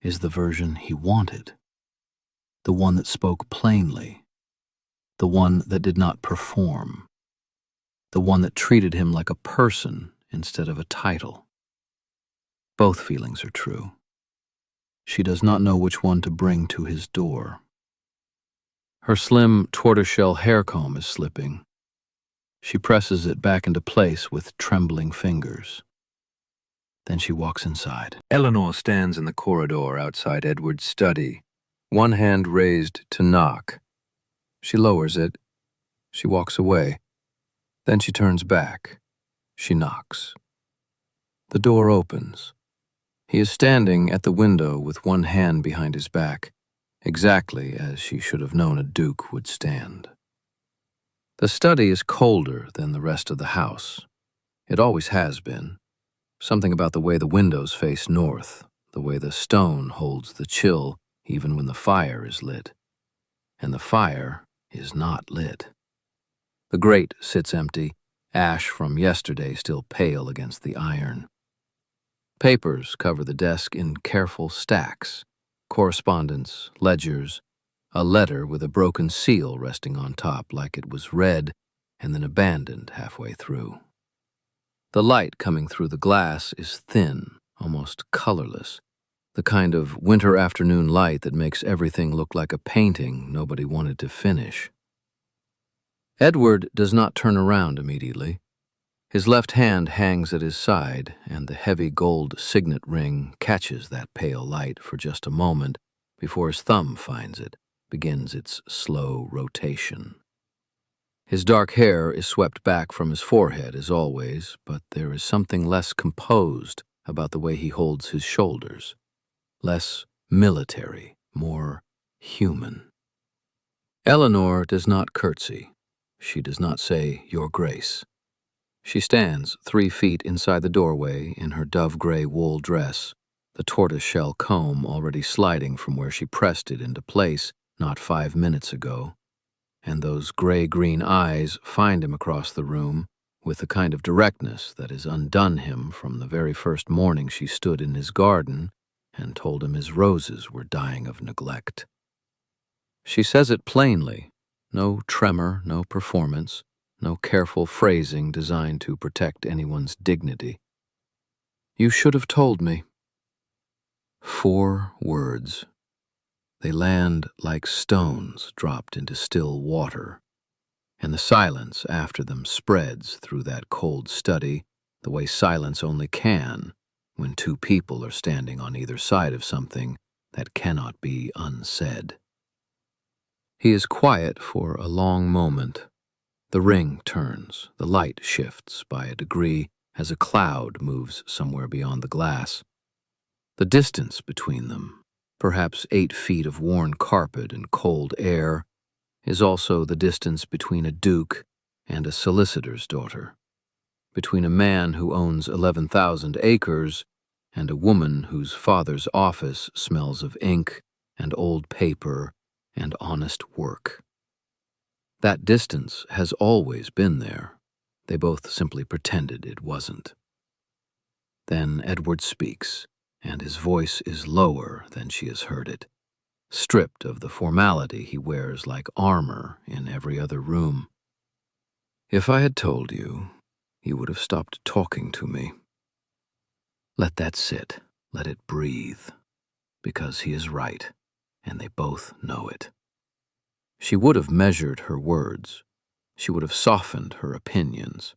is the version he wanted, the one that spoke plainly, the one that did not perform, the one that treated him like a person instead of a title. Both feelings are true. She does not know which one to bring to his door. Her slim tortoiseshell hair comb is slipping. She presses it back into place with trembling fingers. Then she walks inside. Eleanor stands in the corridor outside Edward's study, one hand raised to knock. She lowers it. She walks away. Then she turns back. She knocks. The door opens. He is standing at the window with one hand behind his back, exactly as she should have known a duke would stand. The study is colder than the rest of the house. It always has been. Something about the way the windows face north, the way the stone holds the chill even when the fire is lit. And the fire is not lit. The grate sits empty, ash from yesterday still pale against the iron. Papers cover the desk in careful stacks, correspondence, ledgers, a letter with a broken seal resting on top like it was read and then abandoned halfway through. The light coming through the glass is thin, almost colorless, the kind of winter afternoon light that makes everything look like a painting nobody wanted to finish. Edward does not turn around immediately. His left hand hangs at his side, and the heavy gold signet ring catches that pale light for just a moment before his thumb finds it, begins its slow rotation. His dark hair is swept back from his forehead as always, but there is something less composed about the way he holds his shoulders. Less military, more human. Eleanor does not curtsy. She does not say, "Your Grace." She stands 3 feet inside the doorway in her dove-gray wool dress, the tortoise-shell comb already sliding from where she pressed it into place not 5 minutes ago, and those gray-green eyes find him across the room with the kind of directness that has undone him from the very first morning she stood in his garden and told him his roses were dying of neglect. She says it plainly, no tremor, no performance, no careful phrasing designed to protect anyone's dignity. "You should have told me." 4 words. They land like stones dropped into still water, and the silence after them spreads through that cold study the way silence only can when 2 people are standing on either side of something that cannot be unsaid. He is quiet for a long moment. The ring turns, the light shifts by a degree as a cloud moves somewhere beyond the glass. The distance between them, perhaps 8 feet of worn carpet and cold air, is also the distance between a duke and a solicitor's daughter, between a man who owns 11,000 acres and a woman whose father's office smells of ink and old paper and honest work. That distance has always been there. They both simply pretended it wasn't. Then Edward speaks, and his voice is lower than she has heard it, stripped of the formality he wears like armor in every other room. "If I had told you, you would have stopped talking to me. Let that sit, let it breathe, because he is right, and they both know it." She would have measured her words. She would have softened her opinions.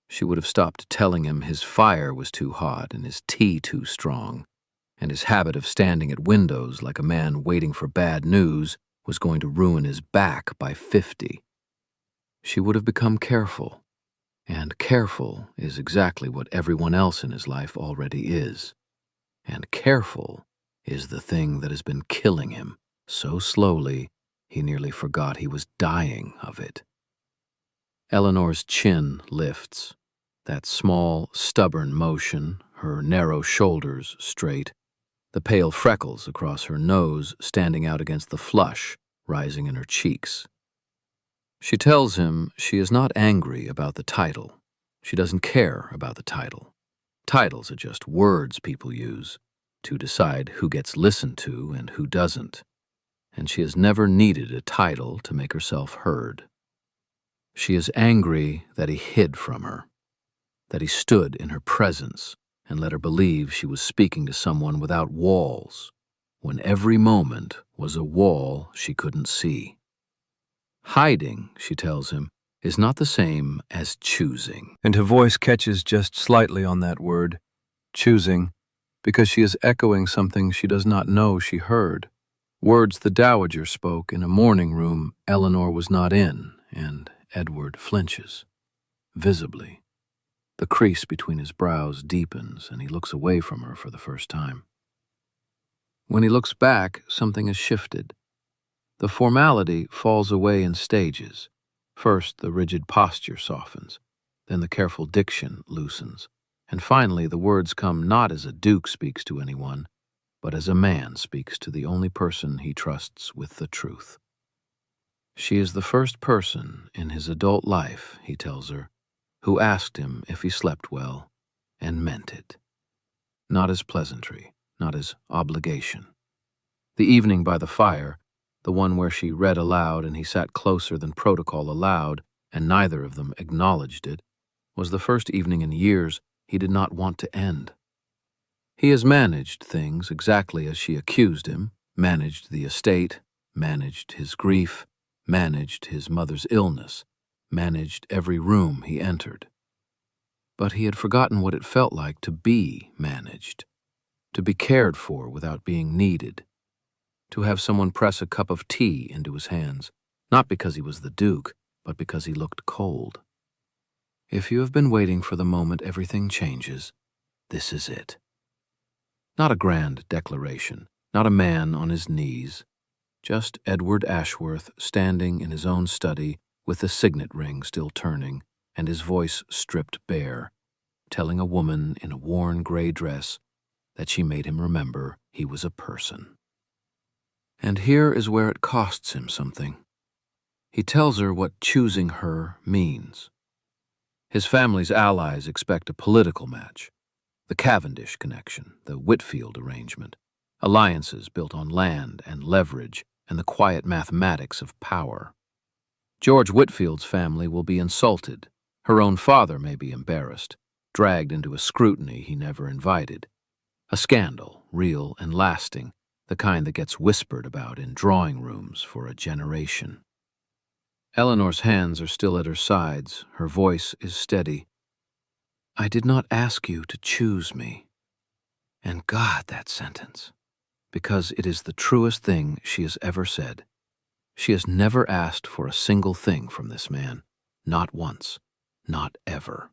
She would have stopped telling him his fire was too hot and his tea too strong, and his habit of standing at windows like a man waiting for bad news was going to ruin his back by 50. She would have become careful, and careful is exactly what everyone else in his life already is. And careful is the thing that has been killing him so slowly he nearly forgot he was dying of it. Eleanor's chin lifts, that small, stubborn motion, her narrow shoulders straight, the pale freckles across her nose standing out against the flush rising in her cheeks. She tells him she is not angry about the title. She doesn't care about the title. Titles are just words people use to decide who gets listened to and who doesn't. and she has never needed a title to make herself heard. She is angry that he hid from her, that he stood in her presence and let her believe she was speaking to someone without walls, when every moment was a wall she couldn't see. Hiding, she tells him, is not the same as choosing. And her voice catches just slightly on that word, choosing, because she is echoing something she does not know she heard. Words the dowager spoke in a morning room Eleanor was not in, and Edward flinches, visibly. The crease between his brows deepens, and he looks away from her for the first time. When he looks back, something has shifted. The formality falls away in stages. First, the rigid posture softens, then the careful diction loosens, and finally the words come not as a duke speaks to anyone, but as a man speaks to the only person he trusts with the truth. She is the first person in his adult life, he tells her, who asked him if he slept well, and meant it. Not as pleasantry, not as obligation. The evening by the fire, the one where she read aloud and he sat closer than protocol allowed, and neither of them acknowledged it, was the first evening in years he did not want to end. He has managed things exactly as she accused him, managed the estate, managed his grief, managed his mother's illness, managed every room he entered. But he had forgotten what it felt like to be managed, to be cared for without being needed, to have someone press a cup of tea into his hands, not because he was the Duke, but because he looked cold. If you have been waiting for the moment everything changes, this is it. Not a grand declaration, not a man on his knees, just Edward Ashworth standing in his own study with the signet ring still turning and his voice stripped bare, telling a woman in a worn gray dress that she made him remember he was a person. And here is where it costs him something. He tells her what choosing her means. His family's allies expect a political match, the Cavendish connection, the Whitfield arrangement, alliances built on land and leverage and the quiet mathematics of power. George Whitfield's family will be insulted. Her own father may be embarrassed, dragged into a scrutiny he never invited. A scandal, real and lasting, the kind that gets whispered about in drawing rooms for a generation. Eleanor's hands are still at her sides. Her voice is steady. I did not ask you to choose me. And God, that sentence. Because it is the truest thing she has ever said. She has never asked for a single thing from this man. Not once. Not ever.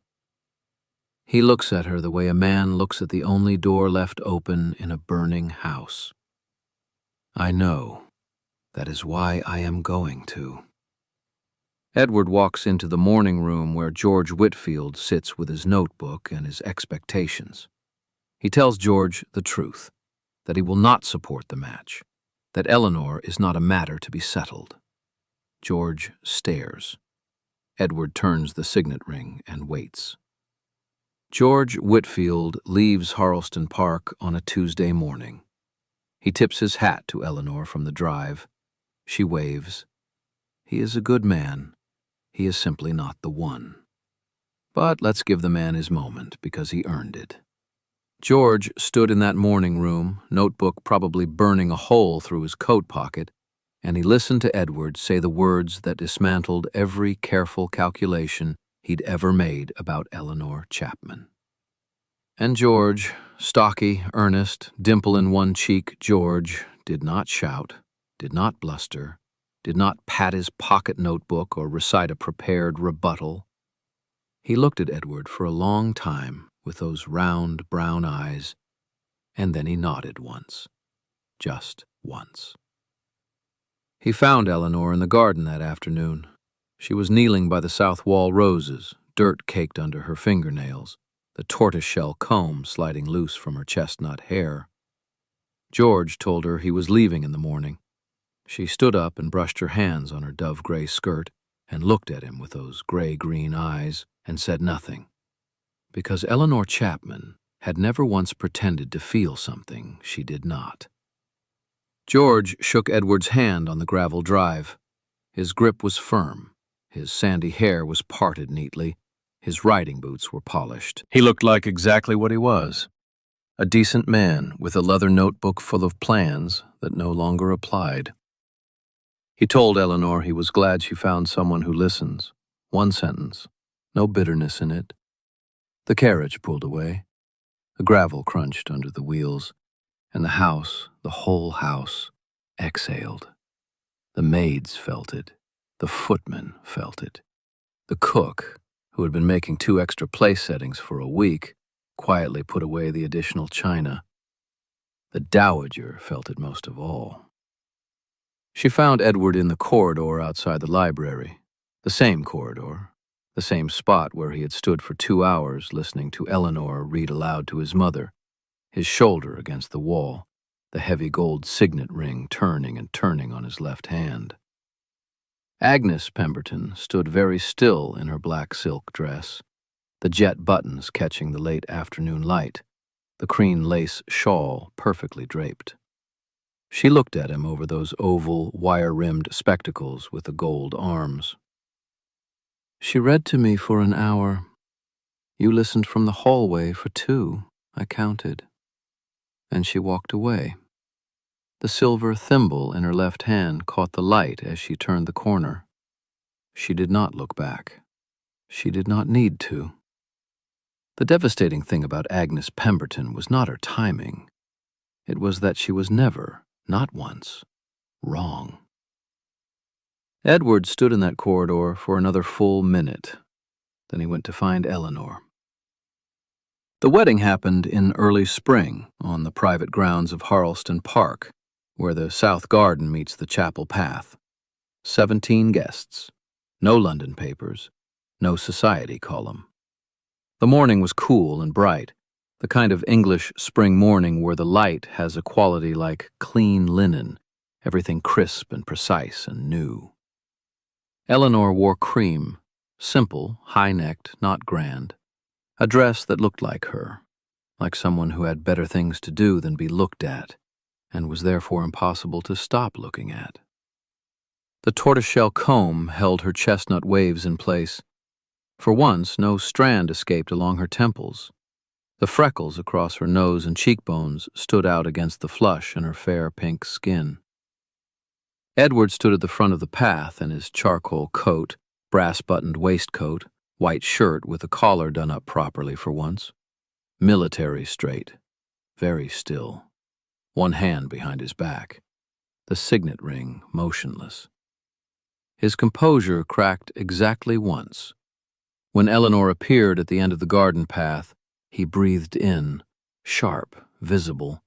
He looks at her the way a man looks at the only door left open in a burning house. I know. That is why I am going to. Edward walks into the morning room where George Whitfield sits with his notebook and his expectations. He tells George the truth, that he will not support the match, that Eleanor is not a matter to be settled. George stares. Edward turns the signet ring and waits. George Whitfield leaves Harleston Park on a Tuesday morning. He tips his hat to Eleanor from the drive. She waves. He is a good man. He is simply not the one. But let's give the man his moment, because he earned it. George stood in that morning room, notebook probably burning a hole through his coat pocket, and he listened to Edward say the words that dismantled every careful calculation he'd ever made about Eleanor Chapman. And George, stocky, earnest, dimple in one cheek George, did not shout, did not bluster, did not pat his pocket notebook or recite a prepared rebuttal. He looked at Edward for a long time with those round brown eyes, and then he nodded once, just once. He found Eleanor in the garden that afternoon. She was kneeling by the south wall roses, dirt caked under her fingernails, the tortoiseshell comb sliding loose from her chestnut hair. George told her he was leaving in the morning. She stood up and brushed her hands on her dove-gray skirt and looked at him with those gray-green eyes and said nothing, because Eleanor Chapman had never once pretended to feel something she did not. George shook Edward's hand on the gravel drive. His grip was firm. His sandy hair was parted neatly. His riding boots were polished. He looked like exactly what he was. A decent man with a leather notebook full of plans that no longer applied. He told Eleanor he was glad she found someone who listens. One sentence, no bitterness in it. The carriage pulled away. The gravel crunched under the wheels, and the house, the whole house, exhaled. The maids felt it. The footmen felt it. The cook, who had been making 2 extra place settings for a week, quietly put away the additional china. The dowager felt it most of all. She found Edward in the corridor outside the library, the same corridor, the same spot where he had stood for 2 hours listening to Eleanor read aloud to his mother, his shoulder against the wall, the heavy gold signet ring turning and turning on his left hand. Agnes Pemberton stood very still in her black silk dress, the jet buttons catching the late afternoon light, the cream lace shawl perfectly draped. She looked at him over those oval, wire-rimmed spectacles with the gold arms. She read to me for an hour. You listened from the hallway for 2, I counted. And she walked away. The silver thimble in her left hand caught the light as she turned the corner. She did not look back. She did not need to. The devastating thing about Agnes Pemberton was not her timing. It was that she was never, not once, wrong. Edward stood in that corridor for another full minute. Then he went to find Eleanor. The wedding happened in early spring on the private grounds of Harleston Park, where the south garden meets the chapel path. 17 guests. No London papers. No society column. The morning was cool and bright, the kind of English spring morning where the light has a quality like clean linen, everything crisp and precise and new. Eleanor wore cream, simple, high-necked, not grand, a dress that looked like her, like someone who had better things to do than be looked at, and was therefore impossible to stop looking at. The tortoiseshell comb held her chestnut waves in place. For once, no strand escaped along her temples. The freckles across her nose and cheekbones stood out against the flush in her fair pink skin. Edward stood at the front of the path in his charcoal coat, brass-buttoned waistcoat, white shirt with the collar done up properly for once. Military straight, very still. One hand behind his back, the signet ring motionless. His composure cracked exactly once. When Eleanor appeared at the end of the garden path, he breathed in, sharp, visible,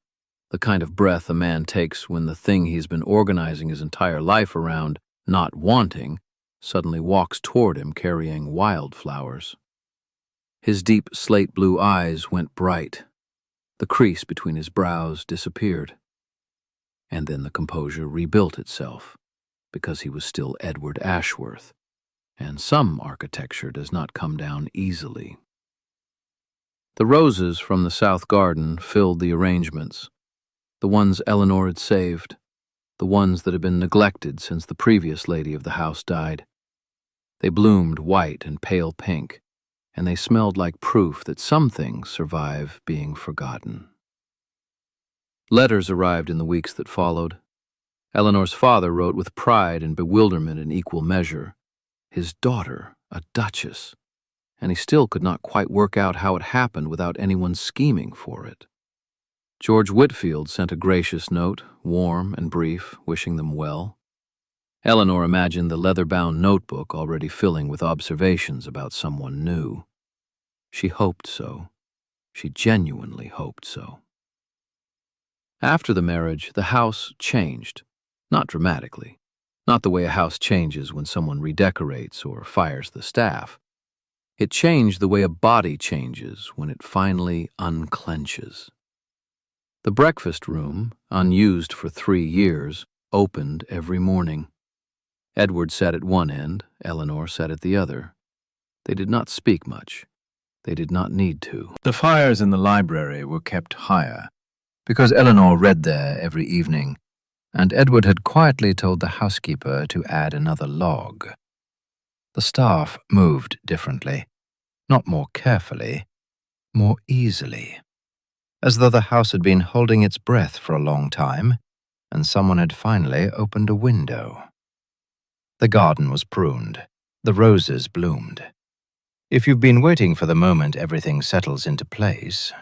the kind of breath a man takes when the thing he's been organizing his entire life around, not wanting, suddenly walks toward him carrying wildflowers. His deep slate blue eyes went bright. The crease between his brows disappeared. And then the composure rebuilt itself, because he was still Edward Ashworth, and some architecture does not come down easily. The roses from the south garden filled the arrangements, the ones Eleanor had saved, the ones that had been neglected since the previous lady of the house died. They bloomed white and pale pink, and they smelled like proof that some things survive being forgotten. Letters arrived in the weeks that followed. Eleanor's father wrote with pride and bewilderment in equal measure. His daughter, a duchess, and he still could not quite work out how it happened without anyone scheming for it. George Whitfield sent a gracious note, warm and brief, wishing them well. Eleanor imagined the leather-bound notebook already filling with observations about someone new. She hoped so. She genuinely hoped so. After the marriage, the house changed, not dramatically, not the way a house changes when someone redecorates or fires the staff. It changed the way a body changes when it finally unclenches. The breakfast room, unused for 3 years, opened every morning. Edward sat at one end, Eleanor sat at the other. They did not speak much. They did not need to. The fires in the library were kept higher, because Eleanor read there every evening, and Edward had quietly told the housekeeper to add another log. The staff moved differently, not more carefully, more easily, as though the house had been holding its breath for a long time, and someone had finally opened a window. The garden was pruned. The roses bloomed. If you've been waiting for the moment everything settles into place,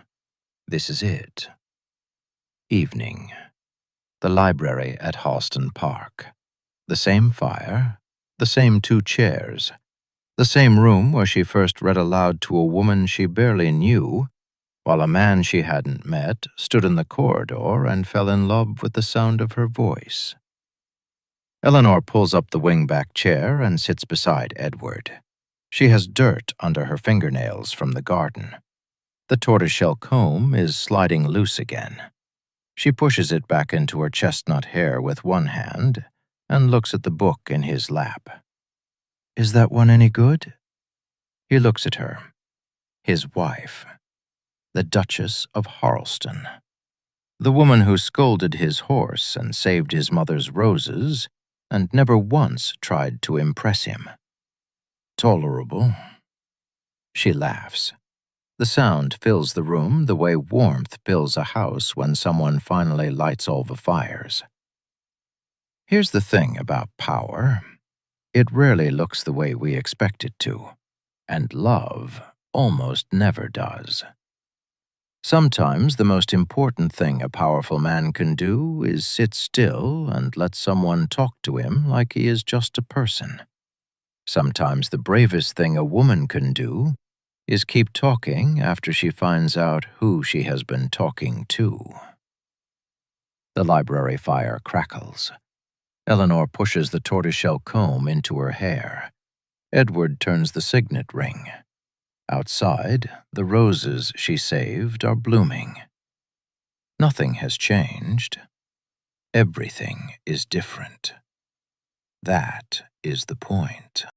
this is it. Evening. The library at Halston Park. The same fire, the same 2 chairs, the same room where she first read aloud to a woman she barely knew, while a man she hadn't met stood in the corridor and fell in love with the sound of her voice. Eleanor pulls up the wing-back chair and sits beside Edward. She has dirt under her fingernails from the garden. The tortoiseshell comb is sliding loose again. She pushes it back into her chestnut hair with one hand and looks at the book in his lap. Is that one any good? He looks at her. His wife. The Duchess of Harleston. The woman who scolded his horse and saved his mother's roses and never once tried to impress him. Tolerable. She laughs. The sound fills the room the way warmth fills a house when someone finally lights all the fires. Here's the thing about power. It rarely looks the way we expect it to, and love almost never does. Sometimes the most important thing a powerful man can do is sit still and let someone talk to him like he is just a person. Sometimes the bravest thing a woman can do is keep talking after she finds out who she has been talking to. The library fire crackles. Eleanor pushes the tortoiseshell comb into her hair. Edward turns the signet ring. Outside, the roses she saved are blooming. Nothing has changed. Everything is different. That is the point.